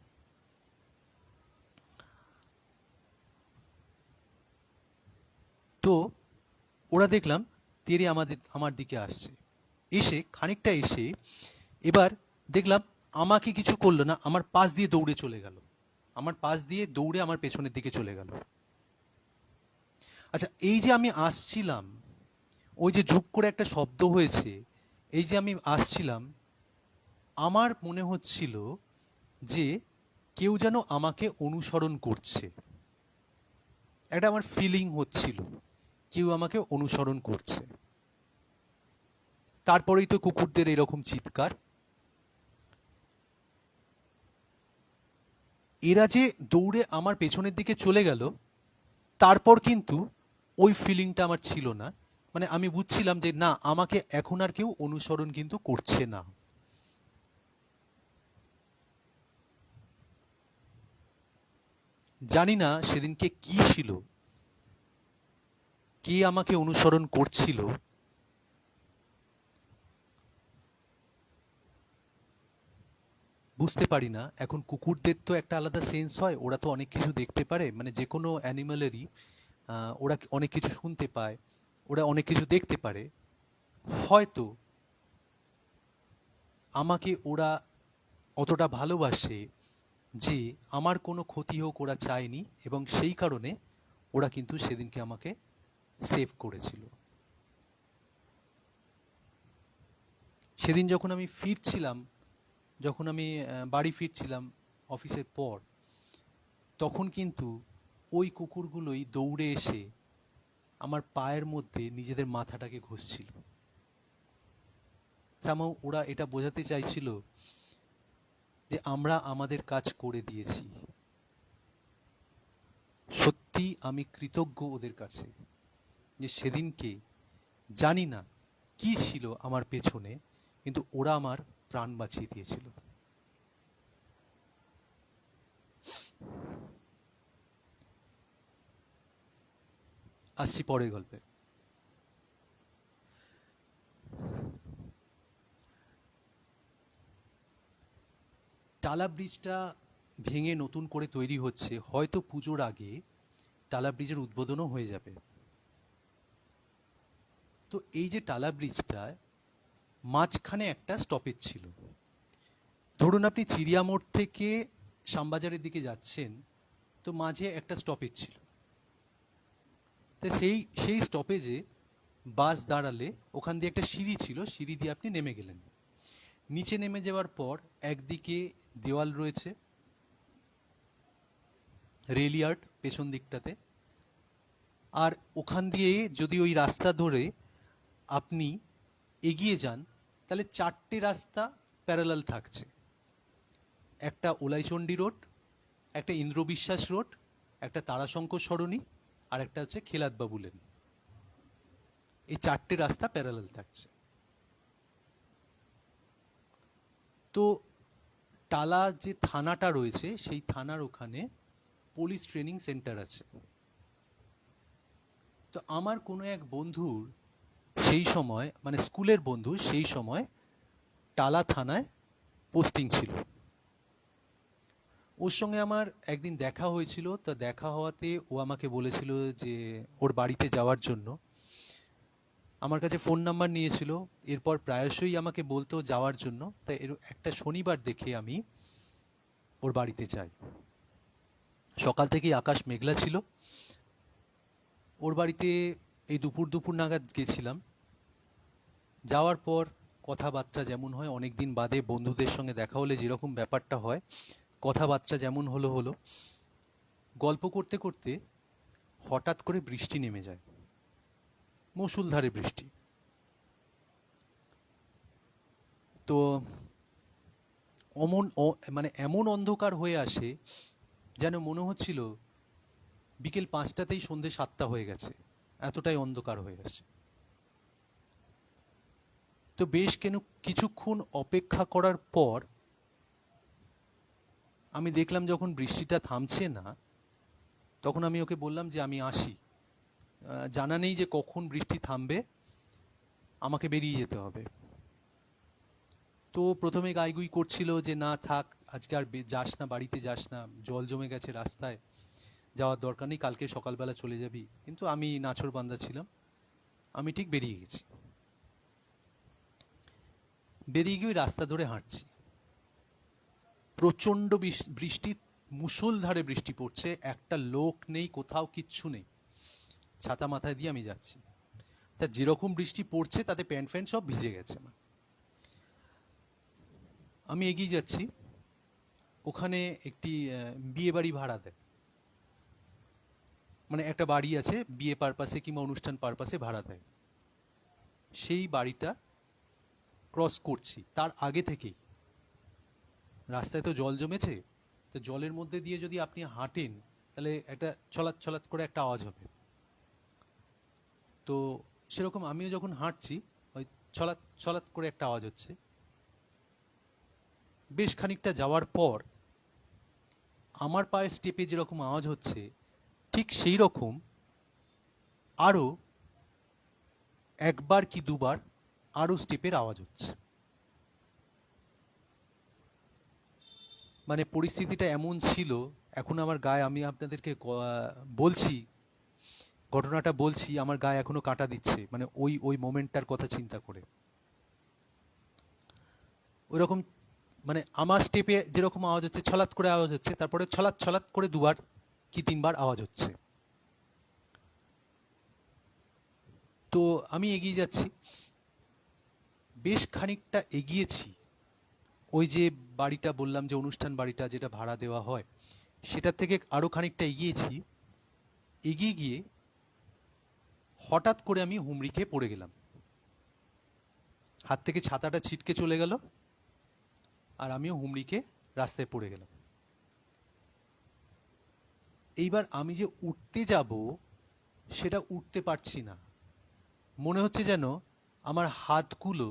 তো ওরা দেখলাম তেড়ে আমার দিকে আসছে, এসে খানিকটা এসে এবার দেখলাম আমাকে কিছু করলো না, আমার পাশ দিয়ে দৌড়ে চলে গেল, আমার পাশ দিয়ে দৌড়ে আমার পেছনের দিকে চলে গেল। আচ্ছা, এই যে আমি আসছিলাম, ওই যে ঝুপ করে একটা শব্দ হয়েছে, এই যে আমি আসছিলাম, আমার মনে হচ্ছিল যে কেউ যেন আমাকে অনুসরণ করছে, একটা আমার ফিলিং হচ্ছিল কেউ আমাকে অনুসরণ করছে। তারপরেই তো কুকুরদের এরকম চিৎকার। এরা যে দৌড়ে আমার পেছনের দিকে চলে গেল, তারপর কিন্তু ওই ফিলিংটা আমার ছিল না। মানে আমি বুঝছিলাম যে না, আমাকে এখন আর কেউ অনুসরণ কিন্তু করছে না। জানি না সেদিনকে কি ছিল, কে আমাকে অনুসরণ করছিল, বুঝতে পারি না। এখন কুকুরদের তো একটা আলাদা সেন্স হয়, ওরা তো অনেক কিছু দেখতে পারে, মানে যে কোনো অ্যানিমালেরই ওরা অনেক কিছু শুনতে পায়, ওরা অনেক কিছু দেখতে পারে। হয়তো আমাকে ওরা অতটা ভালোবাসে যে আমার কোনো ক্ষতি হোক ওরা চায়নি, এবং সেই কারণে ওরা কিন্তু সেদিনকে আমাকে সেভ করেছিল। সেদিন যখন আমি ফিরছিলাম, যখন আমি বাড়ি ফিরছিলাম অফিসের পর, তখন কিন্তু ওই কুকুরগুলোই দৌড়ে এসে আমার পায়ের মধ্যে নিজেদের মাথাটাকে ঘষছিল। সামাও ওরা এটা বোঝাতে চাইছিল যে আমরা আমাদের কাজ করে দিয়েছি। সত্যি আমি কৃতজ্ঞ ওদের কাছে যে সেদিনকে জানি না কি ছিল আমার পেছনে, কিন্তু ওরা আমার প্রাণ বাঁচিয়ে দিয়েছিল। আসছি পরের গল্পে। টালা ব্রিজটা ভেঙে নতুন করে তৈরি হচ্ছে, হয়তো পুজোর আগে টালা ব্রিজের উদ্বোধনও হয়ে যাবে। তো এই যে টালা ব্রিজটা, মাঝখানে একটা স্টপেজ ছিল। ধরুন আপনি চিড়িয়া মোড় থেকে শ্যামবাজারের দিকে যাচ্ছেন, তো মাঝে একটা স্টপেজ ছিল। তো সেই স্টপেজে বাস দাঁড়ালে ওখান দিয়ে একটা সিঁড়ি ছিল, সিঁড়ি দিয়ে আপনি নেমে গেলেন। নিচে নেমে যাওয়ার পর একদিকে দেওয়াল রয়েছে, রেল ইয়ার্ড পেছন দিকটাতে, আর ওখান দিয়ে যদি ওই রাস্তা ধরে আপনি এগিয়ে যান, তাহলে চারটে রাস্তা প্যারালাল থাকছে। একটা ওলাইচন্ডী রোড, একটা ইন্দ্রবিশ্বাস রোড, একটা তারাশঙ্কর সরণি, আর একটা হচ্ছে খেলাতবাবু লেন। এই চারটে রাস্তা প্যারালাল থাকছে। তো টালা যে থানাটা রয়েছে, সেই থানার ওখানে পুলিশ ট্রেনিং সেন্টার আছে। তো আমার কোনো এক বন্ধুর সেই সময়, মানে স্কুলের বন্ধু, সেই সময় টালা থানায় পোস্টিং ছিল। ওর সঙ্গে আমার একদিন দেখা হয়েছিল। তা দেখা হওয়াতে ও আমাকে বলেছিল যে ওর বাড়িতে যাওয়ার জন্য। আমার কাছে ফোন নাম্বার নিয়েছিল, এরপর প্রায়শই আমাকে বলতো যাওয়ার জন্য। তাই একটা শনিবার দেখে আমি ওর বাড়িতে যাই। সকাল থেকেই আকাশ মেঘলা ছিল। ওর বাড়িতে এই দুপুর দুপুর নাগাদ গেছিলাম। যাওয়ার পর কথাবার্তা যেমন হয়, অনেক দিন বাদে বন্ধুদের সঙ্গে দেখা হলে যেরকম ব্যাপারটা হয়, কথাবার্তা যেমন হলো হলো, গল্প করতে করতে হঠাৎ করে বৃষ্টি নেমে যায়, মুষলধারে বৃষ্টি। তো মানে এমন অন্ধকার হয়ে আসে যেন মনে হচ্ছিল বিকেল 5টাতেই সন্ধে 7টা হয়ে গেছে, এতটাই অন্ধকার হয়ে আসে। তো বেশ কিছুক্ষণ অপেক্ষা করার পর আমি দেখলাম যখন বৃষ্টিটা থামছে না, তখন আমি ওকে বললাম যে আমি আসি, জানা নেই যে কখন বৃষ্টি থামবে, আমাকে বেরিয়ে যেতে হবে। তো প্রথমে গাইগুই করছিল যে না থাক, আজকে আর যাস না, বাড়িতে যাস না, জল জমে গেছে রাস্তায়। যাওয়ার দরকার নেই, কালকে সকালবেলা চলে যাবি। কিন্তু আমি নাছোড়বান্দা ছিলাম, আমি ঠিক বেরিয়ে গেছি। বেরিয়ে গিয়ে ওই রাস্তা ধরে হাঁটছি, প্রচণ্ড বৃষ্টি, মুষলধারে বৃষ্টি পড়ছে, একটা লোক নেই, কোথাও কিচ্ছু নেই, ছাতা মাথায় দিয়ে আমি যাচ্ছি। তা যেরকম বৃষ্টি পড়ছে তাতে প্যান্ট ফ্যান্ট সব ভিজে গেছে আমার। আমি এগিয়ে যাচ্ছি, ওখানে একটি বিয়ে বাড়ি ভাড়া দেয়, মানে একটা বাড়ি আছে বিয়ে পারপাসে কিংবা অনুষ্ঠান পারপাসে ভাড়া দেয়। সেই বাড়িটা ক্রস করছি, তার আগে থেকেই রাস্তায় তো জল জমেছে, তো জলের মধ্যে দিয়ে যদি আপনি হাঁটেন তাহলে একটা ছলাৎ ছলাৎ করে একটা আওয়াজ হবে। তো সেরকম আমিও যখন হাঁটছি, ওই ছলাৎ ছলাৎ করে একটা আওয়াজ হচ্ছে। বেশ খানিকটা যাওয়ার পর আমার পায়ের স্টেপে যেরকম আওয়াজ হচ্ছে, ঠিক সেই রকম আরো একবার কি দুবার আরো স্টেপের আওয়াজ হচ্ছে। মানে পরিস্থিতিটা এমন ছিল, এখন আমার গায়ে, আমি আপনাদেরকে বলছি, ঘটনাটা বলছি, আমার গায়ে এখনো কাঁটা দিচ্ছে, মানে ওই ওই মোমেন্টটার কথা চিন্তা করে। ওইরকম মানে আমার স্টেপে যেরকম আওয়াজ হচ্ছে, ছলাৎ করে আওয়াজ হচ্ছে, তারপরে ছলাৎ ছলাৎ করে দুবার কি তিনবার আওয়াজ হচ্ছে। তো আমি এগিয়ে যাচ্ছি, বেশ খানিকটা এগিয়েছি, ওই যে বাড়িটা বললাম যে অনুষ্ঠান বাড়িটা যেটা ভাড়া দেওয়া হয়, সেটা থেকে আরো খানিকটা এগিয়েছি। এগিয়ে গিয়ে হঠাৎ করে আমি হুমড়ি খেয়ে পড়ে গেলাম, হাত থেকে ছাতাটা ছিটকে চলে গেল, আর আমিও হুমড়ি খেয়ে রাস্তায় পড়ে গেলাম। এইবার আমি যে উঠতে যাব, সেটা উঠতে পারছি না, মনে হচ্ছে যেন আমার হাতগুলো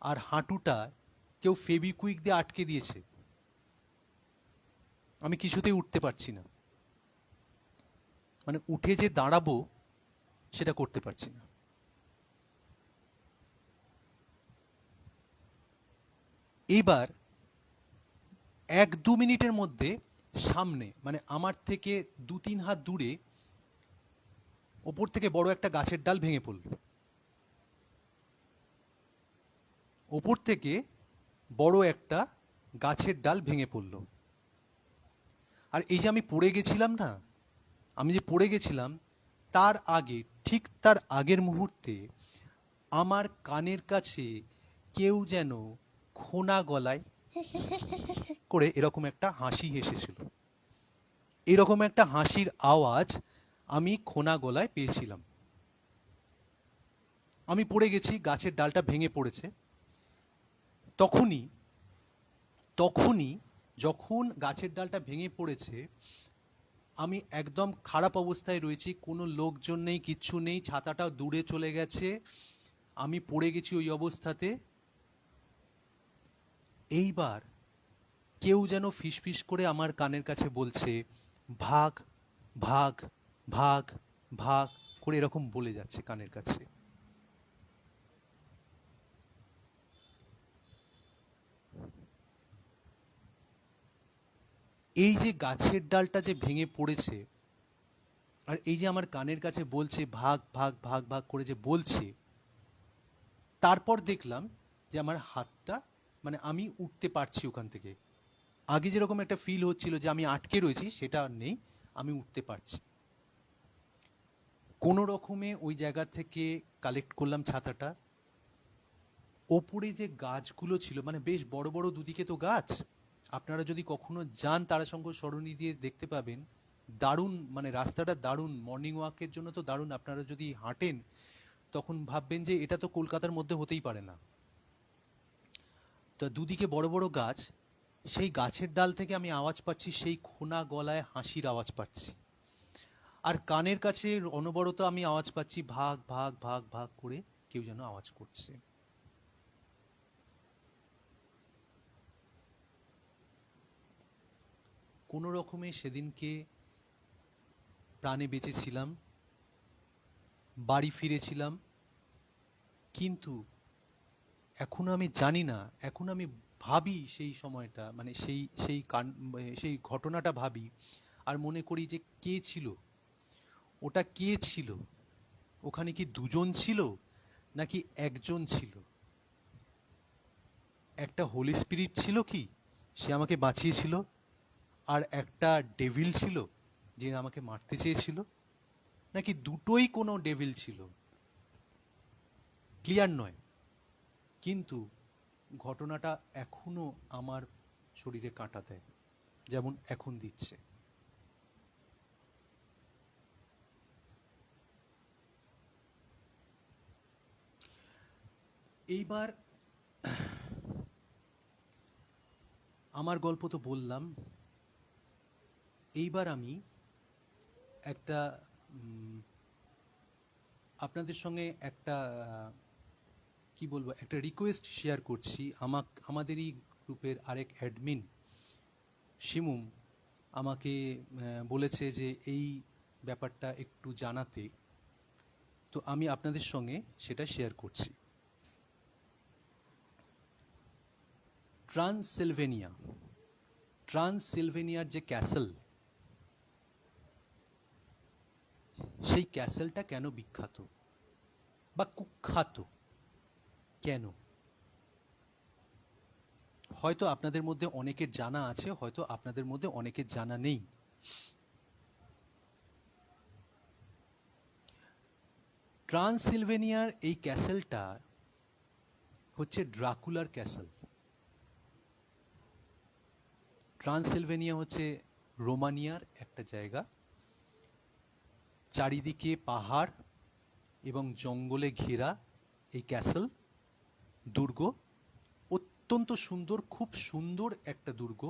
আর হাঁটুটা কেউ ফেবিকুইক দিয়ে আটকে দিয়েছে, আমি কিছুতেই উঠতে পারছি না, মানে উঠে যে দাঁড়াবো সেটা করতে পারছি না। এইবার 1-2 মিনিটের মধ্যে সামনে, মানে আমার থেকে 2-3 হাত দূরে, ওপর থেকে বড় একটা গাছের ডাল ভেঙে পড়ল, ওপর থেকে বড় একটা গাছের ডাল ভেঙে পড়ল। আর এই যে আমি পড়ে গেছিলাম না, আমি যে পড়ে গেছিলাম, তার আগে, ঠিক তার আগের মুহূর্তে আমার কানের কাছে কেউ যেন খোনা গলায় করে এরকম একটা হাসি হেসেছিল। এরকম একটা হাসির আওয়াজ আমি খোনা গলায় পেয়েছিলাম। আমি পড়ে গেছি, গাছের ডালটা ভেঙে পড়েছে। তখনই তখনই যখন গাছের ডালটা ভেঙে পড়েছে, আমি একদম খারাপ অবস্থায় রয়েছি, কোনো লোকজন নেই, কিচ্ছু নেই, ছাতাটাও দূরে চলে গেছে, আমি পড়ে গেছি ওই অবস্থাতে। এইবার কেউ যেন ফিসফিস করে আমার কানের কাছে বলছে, ভাগ ভাগ ভাগ ভাগ করে এরকম বলে যাচ্ছে কানের কাছে। এই যে গাছের ডালটা যে ভেঙে পড়েছে, আর এই যে আমার কানের কাছে বলছে ভাগ ভাগ ভাগ ভাগ করে যে বলছে, তারপর দেখলাম যে আমার হাতটা, মানে আমি উঠতে পারছি ওখান থেকে। আগে যেরকম একটা ফিল হচ্ছিল যে আমি আটকে রয়েছি, সেটা আর নেই, আমি উঠতে পারছি। কোনো রকমে ওই জায়গা থেকে কালেক্ট করলাম ছাতাটা। ওপরে যে গাছগুলো ছিল, মানে বেশ বড় বড় দুদিকে তো গাছ, আপনারা যদি কখনো যান তারাশঙ্খ সরণি দিয়ে দেখতে পাবেন, দারুণ, মানে রাস্তাটা দারুণ, মর্নিং ওয়াকের জন্য তো দারুণ। আপনারা যদি হাঁটেন তখন ভাববেন যে এটা তো কলকাতার মধ্যে হতেই পারে না। তো দুদিকে বড় বড় গাছ, সেই গাছের ডাল থেকে আমি আওয়াজ পাচ্ছি, সেই খোনা গলায় হাসির আওয়াজ পাচ্ছি। আর কানের কাছে অনবরত আমি আওয়াজ পাচ্ছি, ভাগ ভাগ ভাগ ভাগ করে কেউ যেন আওয়াজ করছে। কোনো রকমে সেদিনকে প্রাণে বেঁচেছিলাম, বাড়ি ফিরেছিলাম। কিন্তু এখনো আমি জানি না, এখন আমি ভাবি সেই সময়টা, মানে সেই সেই সেই ঘটনাটা ভাবি, আর মনে করি যে কে ছিল, ওটা কে ছিল, ওখানে কি দুজন ছিল নাকি একজন ছিল, একটা হোলি স্পিরিট ছিল কি, সে আমাকে বাঁচিয়েছিল, আর একটা ডেভিল ছিল যে আমাকে মারতে চেয়েছিল, নাকি দুটোই কোনো ডেভিল ছিল, ক্লিয়ার নয়। কিন্তু ঘটনাটা এখনো আমার শরীরে কাঁটা দেয়, যেমন এখন দিচ্ছে। এইবার আমার গল্প তো বললাম, এইবার আমি একটা আপনাদের সঙ্গে একটা কি বলবো, একটা রিকোয়েস্ট শেয়ার করছি। আমাদেরই গ্রুপের আরেক অ্যাডমিন শিমুম আমাকে বলেছে যে এই ব্যাপারটা একটু জানাতে, তো আমি আপনাদের সঙ্গে সেটা শেয়ার করছি। ট্রান্সিলভেনিয়ার যে ক্যাসেল, সেই ক্যাসেলটা কেন বিখ্যাত বা কুখ্যাত কেন, হয়তো আপনাদের মধ্যে অনেকের জানা আছে, হয়তো আপনাদের মধ্যে অনেকের জানা নেই। ট্রান্সিলভেনিয়ার এই ক্যাসেলটা হচ্ছে ড্রাকুলার ক্যাসেল। ট্রান্সিলভেনিয়া হচ্ছে রোমানিয়ার একটা জায়গা, চারিদিকে পাহাড় এবং জঙ্গলে ঘেরা এই ক্যাসেল, দুর্গ, অত্যন্ত সুন্দর, খুব সুন্দর একটা দুর্গ।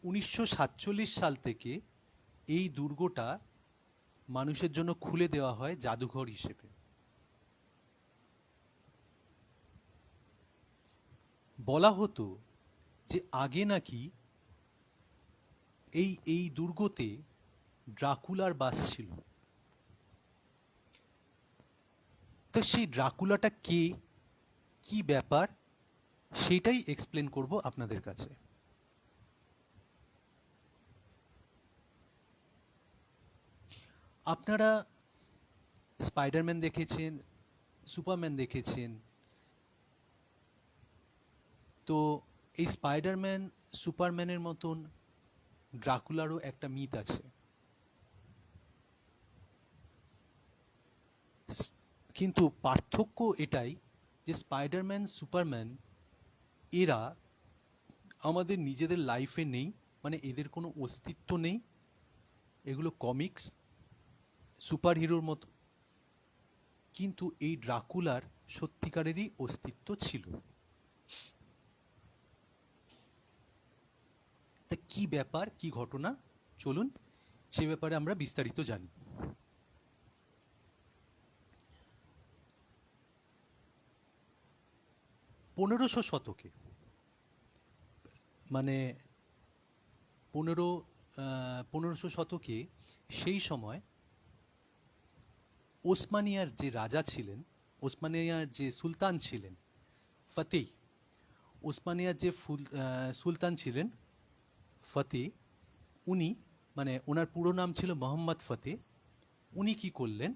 1947 সাল থেকে এই দুর্গটা মানুষের জন্য খুলে দেওয়া হয় জাদুঘর হিসেবে। বলা হতো যে আগে নাকি এই দুর্গতে ড্রাকুলার বাস ছিল। তো সেই ড্রাকুলাটা কে, কি ব্যাপার, সেটাই এক্সপ্লেন করব আপনাদের কাছে। আপনারা স্পাইডারম্যান দেখেছেন, সুপারম্যান দেখেছেন, তো এই স্পাইডারম্যান সুপারম্যানের মতন ড্রাকুলারও একটা মিথ আছে। কিন্তু পার্থক্য এটাই যে স্পাইডারম্যান সুপারম্যান এরা আমাদের নিজেদের লাইফে নেই, মানে এদের কোনো অস্তিত্ব নেই, এগুলো কমিক্স সুপার হিরোর মতো। কিন্তু এই ড্রাকুলার সত্যিকারেরই অস্তিত্ব ছিল। তা কি ব্যাপার, কি ঘটনা, চলুন সে ব্যাপারে আমরা বিস্তারিত জানি। পনেরোশো শতকে, মানে পনেরোশো শতকে, সেই সময় ওসমানিয়ার যে রাজা ছিলেন, ওসমানিয়ার যে সুলতান ছিলেন ফতেহ, ওসমানিয়ার যে সুলতান ছিলেন ফতেহ, উনি, মানে ওনার পুরো নাম ছিল মোহাম্মদ ফতেহ, উনি কি করলেন,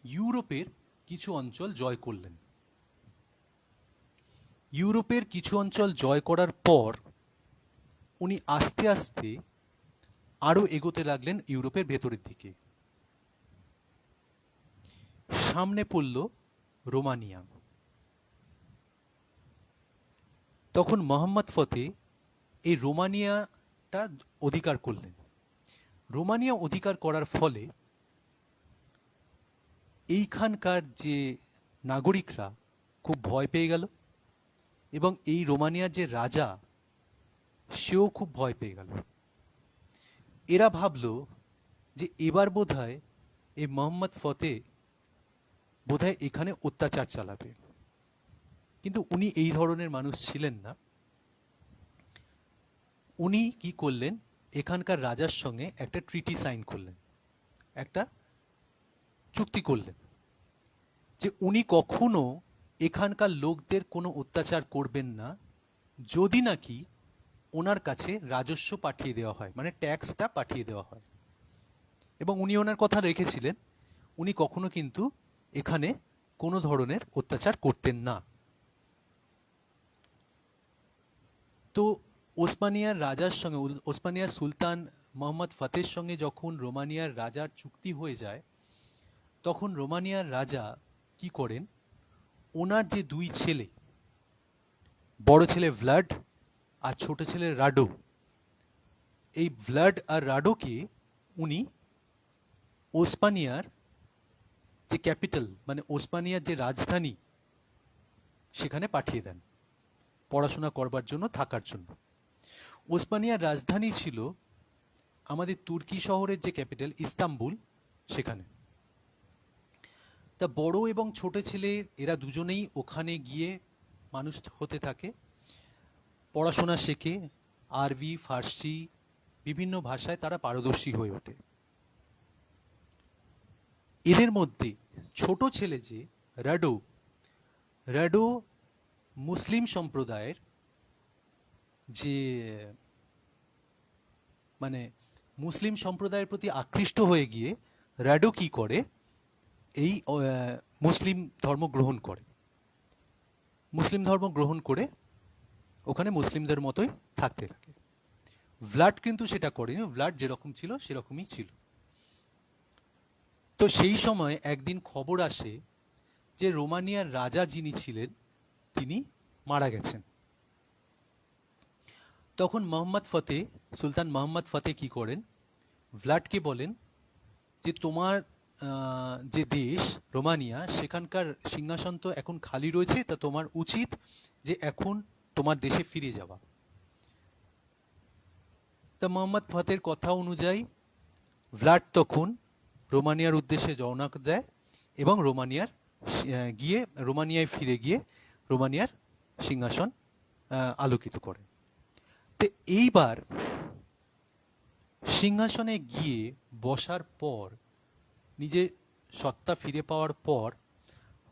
ইউরোপের কিছু অঞ্চল জয় করলেন। ইউরোপের কিছু অঞ্চল জয় করার পর উনি আস্তে আস্তে আরো এগোতে লাগলেন ইউরোপের ভেতরের দিকে। সামনে পড়ল রোমানিয়া। তখন মোহাম্মদ ফতেহ এই রোমানিয়াটা অধিকার করলেন। রোমানিয়া অধিকার করার ফলে এইখানকার যে নাগরিকরা খুব ভয় পেয়ে গেল, এবং এই রোমানিয়ার যে রাজা সেও খুব ভয় পেয়ে গেল। এরা ভাবল যে এবার বোধহয় এই মোহাম্মদ ফতেহ বোধহয় এখানে অত্যাচার চালাবে। কিন্তু উনি এই ধরনের মানুষ ছিলেন না। উনি কি করলেন, এখানকার রাজার সঙ্গে একটা ট্রিটি সাইন করলেন, একটা চুক্তি করলেন যে উনি কখনো এখানকার লোকদের কোনো অত্যাচার করবেন না, যদি নাকি ওনার কাছে রাজস্ব পাঠিয়ে দেওয়া হয়, মানে ট্যাক্সটা পাঠিয়ে দেওয়া হয়। এবং উনি ওনার কথা রেখেছিলেন, উনি কখনো কিন্তু এখানে কোনো ধরনের অত্যাচার করতেন না। তো ওসমানিয়ার রাজার সঙ্গে, ওসমানিয়ার সুলতান মোহাম্মদ ফতের সঙ্গে যখন রোমানিয়ার রাজার চুক্তি হয়ে যায়, তখন রোমানিয়ার রাজা কি করেন, ওনার যে দুই ছেলে, বড় ছেলে ভ্লাড আর ছোট ছেলে রাডো, এই ভ্লাড আর রাডোকে উনি ওসমানিয়ার যে ক্যাপিটাল, মানে ওসমানিয়ার যে রাজধানী, সেখানে পাঠিয়ে দেন পড়াশোনা করবার জন্য, থাকার জন্য। ওসমানিয়ার রাজধানী ছিল আমাদের তুর্কি শহরের যে ক্যাপিটাল ইস্তাম্বুল, সেখানে। তা বড় এবং ছোট ছেলে এরা দুজনেই ওখানে গিয়ে মানুষ হতে থাকে, পড়াশোনা শেখে, আরবি, ফার্সি, বিভিন্ন ভাষায় তারা পারদর্শী হয়ে ওঠে। এদের মধ্যে ছোট ছেলে যে রাডো, রাডো মুসলিম সম্প্রদায়ের যে, মানে মুসলিম সম্প্রদায়ের প্রতি আকৃষ্ট হয়ে গিয়ে রাডো কি করে, এই মুসলিম ধর্ম গ্রহণ করে। মুসলিম ধর্ম গ্রহণ করে ওখানে মুসলিমদের মতোই থাকতে থাকে। ভ্লাড কিন্তু সেটা করেনি, ভ্লাড যেরকম ছিল সেরকমই ছিল। তো সেই সময় একদিন খবর আসে যে রোমানিয়ার রাজা যিনি ছিলেন তিনি মারা গেছেন। তখন মোহাম্মদ ফতে, সুলতান মোহাম্মদ ফতে কি করেন, ভ্লাডকে বলেন যে তোমার যে দেশ রোমানিয়া, সেখানকার সিংহাসন তো এখন খালি রয়েছে, তা তোমার উচিত যে এখন তোমার দেশে ফিরে যাওয়া। তা মোহাম্মদ ফতের কথা অনুযায়ী ভ্লাড তখন রোমানিয়ার উদ্দেশ্যে রওনা দেয় এবং রোমানিয়ায় ফিরে গিয়ে রোমানিয়ার সিংহাসন আলোকিত করে। তো এইবার সিংহাসনে গিয়ে বসার পর, নিজের সত্তা ফিরে পাওয়ার পর,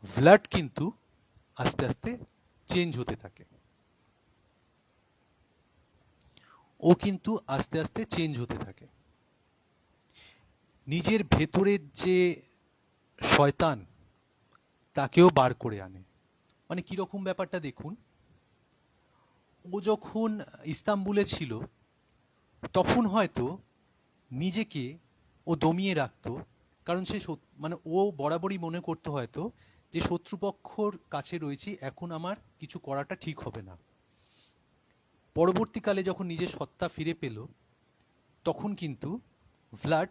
ভ্লাড কিন্তু আস্তে আস্তে চেঞ্জ হতে থাকে। ও কিন্তু আস্তে আস্তে চেঞ্জ হতে থাকে। নিজের ভেতরের যে শয়তান তাকেও বার করে আনে। মানে কিরকম ব্যাপারটা দেখুন, ও যখন ইস্তাম্বুলে ছিল তখন হয়তো নিজেকে ও দমিয়ে রাখতো, কারণ সে মানে ও বরাবরই মনে করতো হয়তো যে শত্রুপক্ষর কাছে রয়েছি, এখন আমার কিছু করাটা ঠিক হবে না। পরবর্তীকালে যখন নিজের সত্তা ফিরে পেল, তখন কিন্তু ভ্লাড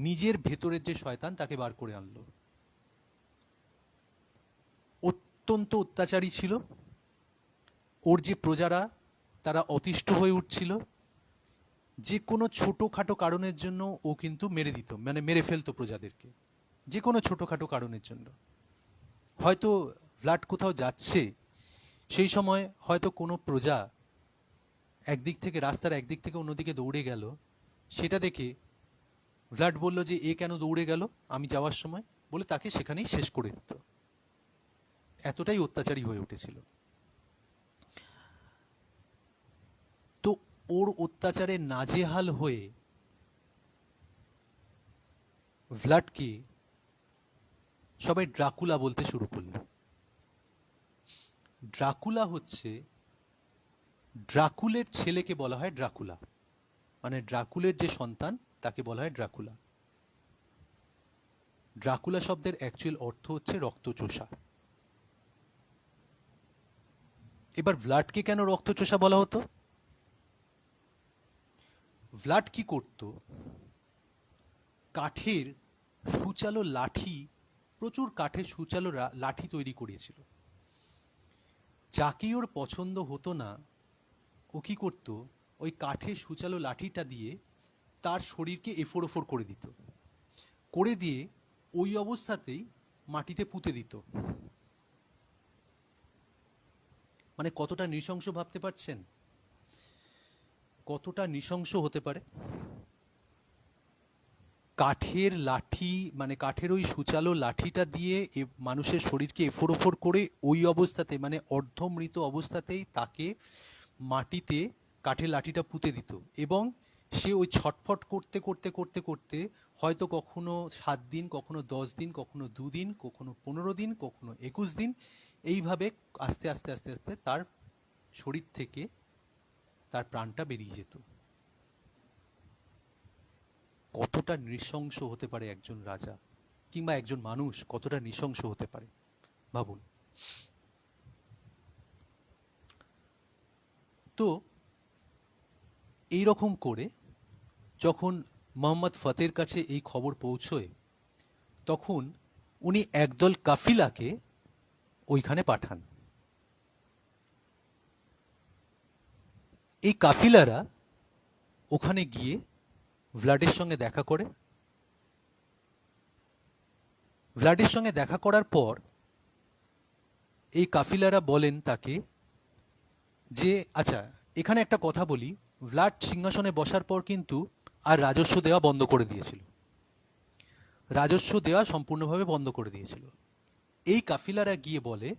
নিজের ভেতরের যে শয়তান তাকে বার করে আনলো। অত্যন্ত অত্যাচারী ছিল, ওর যে প্রজারা তারা অতিষ্ঠ হয়ে উঠছিল, যে কোনো ছোটোখাটো কারণের জন্য ও কিন্তু মেরে দিত, মানে মেরে ফেলতো প্রজাদেরকে, যে কোনো ছোটোখাটো কারণের জন্য। হয়তো ভ্লাড কোথাও যাচ্ছে, সেই সময় হয়তো কোনো প্রজা একদিক থেকে, রাস্তার একদিক থেকে অন্যদিকে দৌড়ে গেল, সেটা দেখে ভ্লাড বলল যে এ কেন দৌড়ে গেল আমি যাওয়ার সময়, বলে তাকে সেখানেই শেষ করে দিত। এতটাই অত্যাচারী হয়ে উঠেছিল। তো ওর অত্যাচারে নাজেহাল হয়ে ভ্লাডকে সবাই ড্রাকুলা বলতে শুরু করল। ড্রাকুলা হচ্ছে, ড্রাকুলের ছেলেকে বলা হয় ড্রাকুলা, মানে ড্রাকুলের যে সন্তান তাকে বলা হয় ড্রাকুলা। ড্রাকুলা শব্দের অ্যাকচুয়াল অর্থ হচ্ছে রক্তচোষা। এবার ভ্লাডকে কেন রক্তচোষা বলা হতো? ভ্লাড কি করত, কাঠের সুচালো লাঠি, প্রচুর কাঠের সুচালো লাঠি তৈরি করেছিল। যাকে ওর পছন্দ হতো না, ও কি করত, ওই কাঠের সুচালো লাঠিটা দিয়ে তার শরীরকে এফোড় ওফোড় করে দিত, করে দিয়ে ওই অবস্থাতেই মাটিতে পুঁতে দিত। মানে কতটা নৃশংস ভাবতে পারছেন, কতটা নৃশংস হতে পারে? কাঠের লাঠি, মানে কাঠের ওই সুচালো লাঠিটা দিয়ে মানুষের শরীরকে এফোড় ওফোড় করে ওই অবস্থাতে, মানে অর্ধমৃত অবস্থাতেই তাকে মাটিতে কাঠের লাঠিটা পুঁতে দিত, এবং সে ওই ছটফট করতে করতে করতে করতে হয়তো কখনো 7 দিন, কখনো 10 দিন, কখনো 2 দিন, কখনো 15 দিন, কখনো 21 দিন, এইভাবে আস্তে আস্তে আস্তে আস্তে তার শরীর থেকে তার প্রাণটা বেরিয়ে যেত। কতটা নৃশংস হতে পারে একজন রাজা, কিংবা একজন মানুষ কতটা নৃশংস হতে পারে ভাবুন। তো এই রকম করে যখন মোহাম্মদ ফতের কাছে এই খবর পৌঁছয়, তখন উনি একদল কাফিলাকে ওইখানে পাঠান। এই কাফিলারা ওখানে গিয়ে ভ্লাডের সঙ্গে দেখা করে। ভ্লাডের সঙ্গে দেখা করার পর এই কাফিলারা বলেন তাকে যে, আচ্ছা এখানে একটা কথা বলি, ভ্লাড সিংহাসনে বসার পর কিন্তু আর রাজস্ব দেওয়া বন্ধ করে দিয়েছিল, রাজস্ব দেওয়া সম্পূর্ণভাবে বন্ধ করে দিয়েছিল। এই কাফিলারা গিয়ে বলে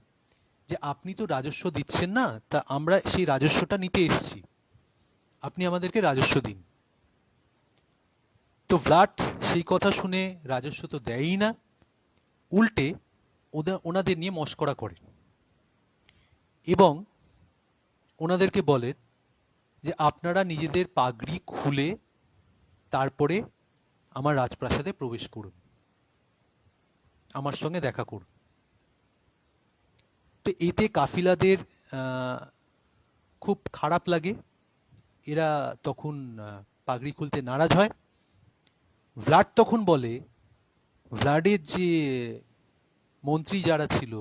যে আপনি তো রাজস্ব দিচ্ছেন না, তা আমরা সেই রাজস্বটা নিতে এসেছি, আপনি আমাদেরকে রাজস্ব দিন। তো ভ্লাড সেই কথা শুনে রাজস্ব তো দেয়ই না, উল্টে ওনাদের নিয়ে মশকরা করে এবং ওনাদেরকে বলেন যে আপনারা নিজেদের পাগড়ি খুলে তারপরে আমার রাজপ্রাসাদে প্রবেশ করুন, আমার সঙ্গে দেখা করুন। তো এতে কাফিলাদের খুব খারাপ লাগে, এরা তখন পাগড়ি খুলতে নারাজ হয়। ভ্লাড তখন বলে, ভ্লাডের যে মন্ত্রী যারা ছিল,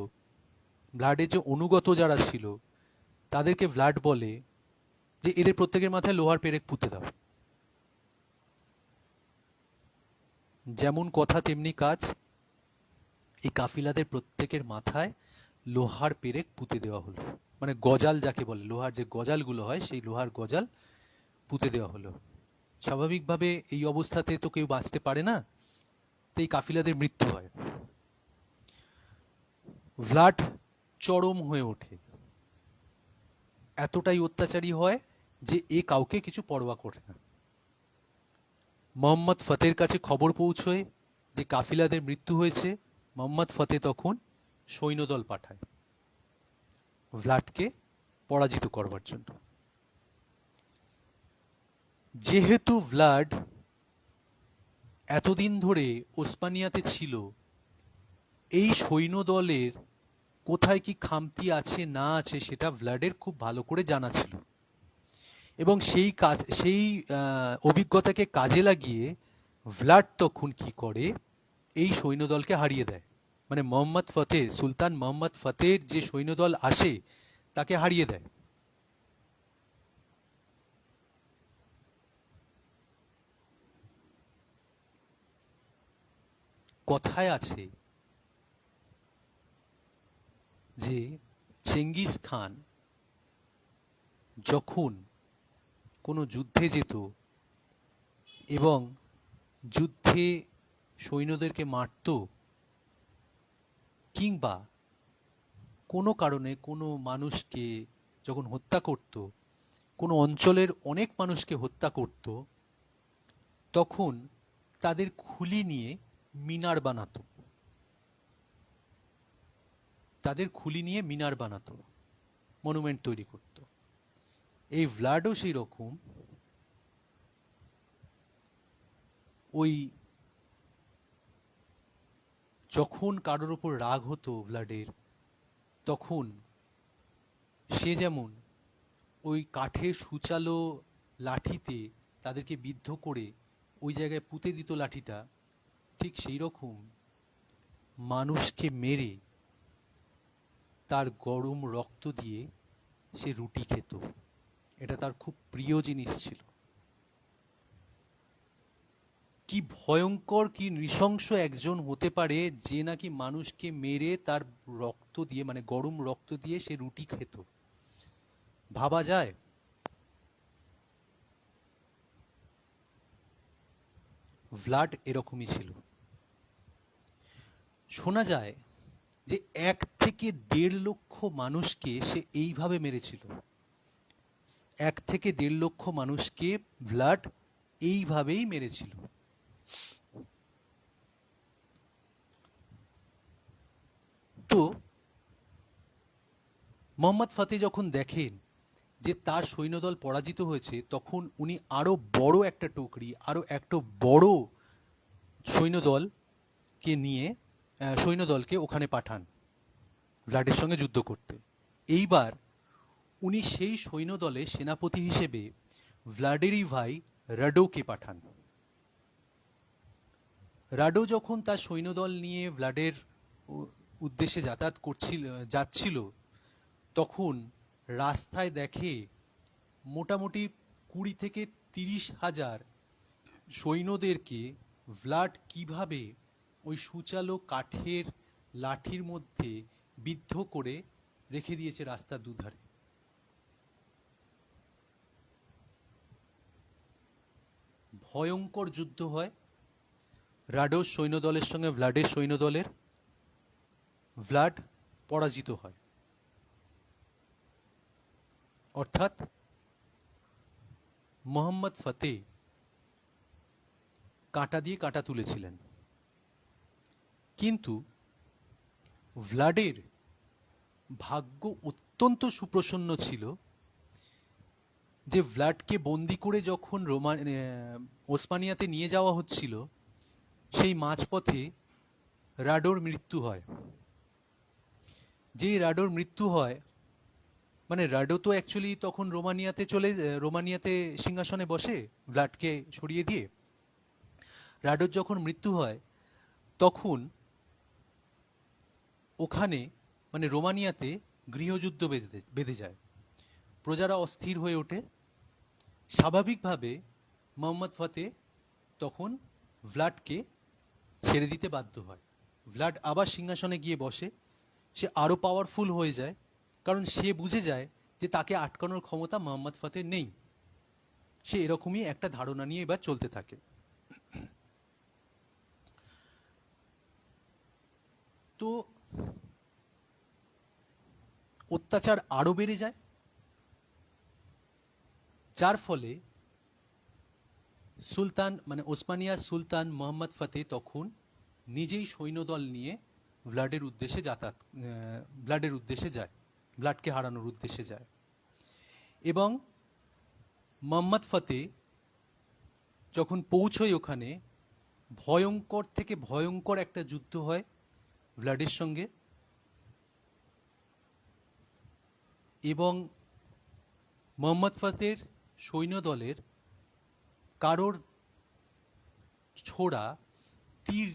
ভ্লাডের যে অনুগত যারা ছিল, তাদেরকে ভ্লাড বলে যে এদের প্রত্যেকের মাথায় লোহার পেরেক পুঁতে দাও। যেমন কথা তেমনি কাজ, এই কাফিলাদের প্রত্যেকের মাথায় লোহার পেরেক পুঁতে দেওয়া হলো, মানে গজাল যাকে বলে, লোহার যে গজালগুলো হয় সেই লোহার গজাল পুঁতে দেওয়া হলো। স্বাভাবিকভাবে এই অবস্থাতে তো কেউ বাঁচতে পারে না, তো এই কাফিলাদের মৃত্যু হয়। ভ্লাড চরম হয়ে ওঠে, এতটাই অত্যাচারী হয় যে এ কাউকে কিছু পরোয়া করে না। মোহাম্মদ ফতের কাছে খবর পৌঁছয় যে কাফিলাদের মৃত্যু হয়েছে। মোহাম্মদ ফতে তখন সৈন্যদল পাঠায় ভ্লাডকে পরাজিত করবার জন্য। যেহেতু ভ্লাড এতদিন ধরে ওসমানিয়াতে ছিল, এই সৈন্যদলের কোথায় কি খামতি আছে না আছে সেটা ভ্লাডের খুব ভালো করে জানা ছিল, এবং সেই অভিজ্ঞতাকে কাজে লাগিয়ে ভ্লাড তখন কি করে, এই সৈন্যদলকে হারিয়ে দেয়। মানে মোহাম্মদ ফতে, সুলতান মোহাম্মদ ফতের যে সৈন্যদল আসে তাকে হারিয়ে দেয়। কথায় আছে যে চেঙ্গিস খান যখন কোনো যুদ্ধে যেত এবং যুদ্ধে সৈন্যদেরকে মারত, কিংবা কোনো কারণে কোনো মানুষকে যখন হত্যা করত, কোনো অঞ্চলের অনেক মানুষকে হত্যা করত, তখন তাদের খুলি নিয়ে মিনার বানাতো, তাদের খুলি নিয়ে মিনার বানাতো, মনুমেন্ট তৈরি করত। এই ভ্লাডও সেই রকম ওই যখন কারোর ওপর রাগ হতো ভ্লাডের, তখন সে যেমন ওই কাঠের সূচালো লাঠিতে তাদেরকে বিদ্ধ করে ওই জায়গায় পুঁতে দিত লাঠিটা, ঠিক সেই রকম মানুষকে মেরে তার গরম রক্ত দিয়ে সে রুটি খেত। এটা তার খুব প্রিয় জিনিস ছিল। কি ভয়ঙ্কর, কি নৃশংস একজন হতে পারে যে নাকি মানুষকে মেরে তার রক্ত দিয়ে, মানে গরম রক্ত দিয়ে সে রুটি খেত, ভাবা যায়? ভ্লাড এরকমই ছিল। শোনা যায় যে 1 থেকে 1.5 লক্ষ মানুষকে সে এইভাবে মেরেছিল। 1 থেকে 1.5 লক্ষ মানুষকে ভ্লাড এইভাবেই মেরেছিল। তো মোহাম্মদ ফতে যখন দেখেন যে তার সৈন্যদল পরাজিত হয়েছে, তখন উনি আরো বড় একটা টুকরি, আরো একটা বড় সৈন্যদলকে নিয়ে সৈন্যদলকে ওখানে পাঠান ভ্লাডের সঙ্গে যুদ্ধ করতে। এইবার উনি সেই সৈন্যদলে সেনাপতি হিসেবে ভ্লাডেরই ভাই রাডোকে পাঠান। রাডো যখন তার সৈন্যদল নিয়ে ভ্লাডের উদ্দেশ্যে যাচ্ছিল, তখন রাস্তায় দেখে মোটামুটি 20 থেকে 30 হাজার সৈন্যদেরকে ভ্লাড কিভাবে ওই সূচালো কাঠের লাঠির মধ্যে বিদ্ধ করে রেখে দিয়েছে রাস্তার দুধারে। ভয়ঙ্কর যুদ্ধ হয় রাডোর সৈন্যদলের সঙ্গে ভ্লাডের সৈন্যদলের। ভ্লাড পরাজিত হয়, অর্থাৎ মোহাম্মদ ফতে কাঁটা দিয়ে কাঁটা তুলেছিলেন। কিন্তু ভ্লাডের ভাগ্য অত্যন্ত সুপ্রসন্ন ছিল যে ভ্লাডকে বন্দি করে যখন ওসমানিয়াতে নিয়ে যাওয়া হচ্ছিল, সেই মাঝপথে রাডোর মৃত্যু হয়। যেই রাডোর মৃত্যু হয়, মানে রাডো তো অ্যাকচুয়ালি তখন রোমানিয়াতে সিংহাসনে বসে ভ্লাডকে সরিয়ে দিয়ে। রাডোর যখন মৃত্যু হয়, তখন ওখানে মানে রোমানিয়াতে গৃহযুদ্ধ বেঁধে যায়। প্রজারা অস্থির হয়ে ওঠে। স্বাভাবিকভাবে মোহাম্মদ ফতে তখন ভ্লাডকে ছেড়ে দিতে বাধ্য হয়। ভ্লাড আবার সিংহাসনে গিয়ে বসে। সে আরো পাওয়ারফুল হয়ে যায়, কারণ সে বুঝে যায় যে তাকে আটকানোর ক্ষমতা মোহাম্মদ ফতের নেই। সে এরকমই একটা ধারণা নিয়ে এবার চলতে থাকে। তো অত্যাচার আরো বেড়ে যায়, যার ফলে সুলতান মানে ওসমানিয়ার সুলতান মোহাম্মদ ফতে তখন নিজেই সৈন্যদল নিয়ে ভ্লাডের উদ্দেশ্যে যায়, ভ্লাডকে হারানোর উদ্দেশ্যে যায়। এবং মোহাম্মদ ফতে যখন পৌঁছয় ওখানে, ভয়ঙ্কর থেকে ভয়ঙ্কর একটা যুদ্ধ হয় ভ্লাডের সঙ্গে। এবং মোহাম্মদ ফতের সৈন্যদলের কারোর ছোড়া তীর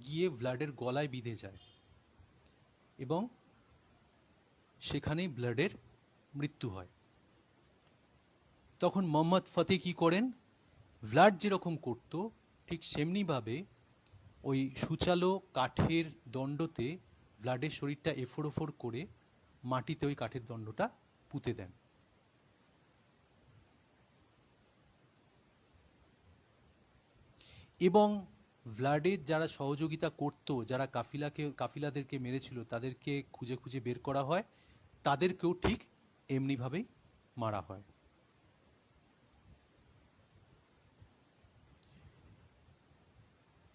গিয়ে ভ্লাডের গলায় বিঁধে যায় এবং সেখানেই ভ্লাডের মৃত্যু হয়। তখন মোহাম্মদ ফতে কি করেন, ভ্লাড যেরকম করত ঠিক সেমনি ভাবে ওই সূচালো কাঠের দণ্ডতে ভ্লাডের শরীরটা এফোড় ওফোড় করে মাটিতে ওই কাঠের দণ্ডটা পুঁতে দেন। এবং ভ্লাডের যারা সহযোগিতা করত, যারা কাফিলাদেরকে মেরেছিল, তাদেরকে খুঁজে খুঁজে বের করা হয়, তাদেরকেও ঠিক এমনিভাবেই মারা হয়।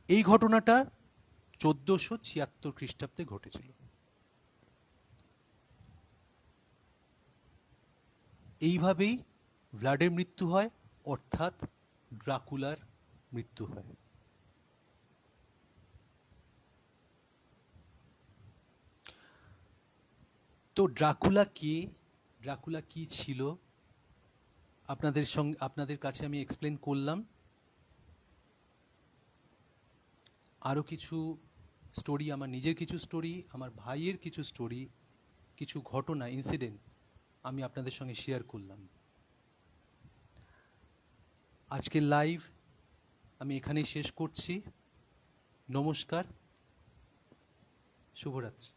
এই ঘটনাটা 1476 খ্রিস্টাব্দে ঘটেছিল। এইভাবেই ভ্লাডের মৃত্যু হয়, অর্থাৎ ড্রাকুলার মৃত্যু হয়। তো ড্রাকুলা কে, ড্রাকুলা কি ছিল, আপনাদের কাছে আমি এক্সপ্লেন করলাম। আরো কিছু স্টোরি, আমার নিজের কিছু স্টোরি, আমার ভাইয়ের কিছু স্টোরি, কিছু ঘটনা, ইনসিডেন্ট আমি আপনাদের সঙ্গে শেয়ার করলাম। আজকের লাইভ আমি এখানেই শেষ করছি। নমস্কার, শুভরাত্রি।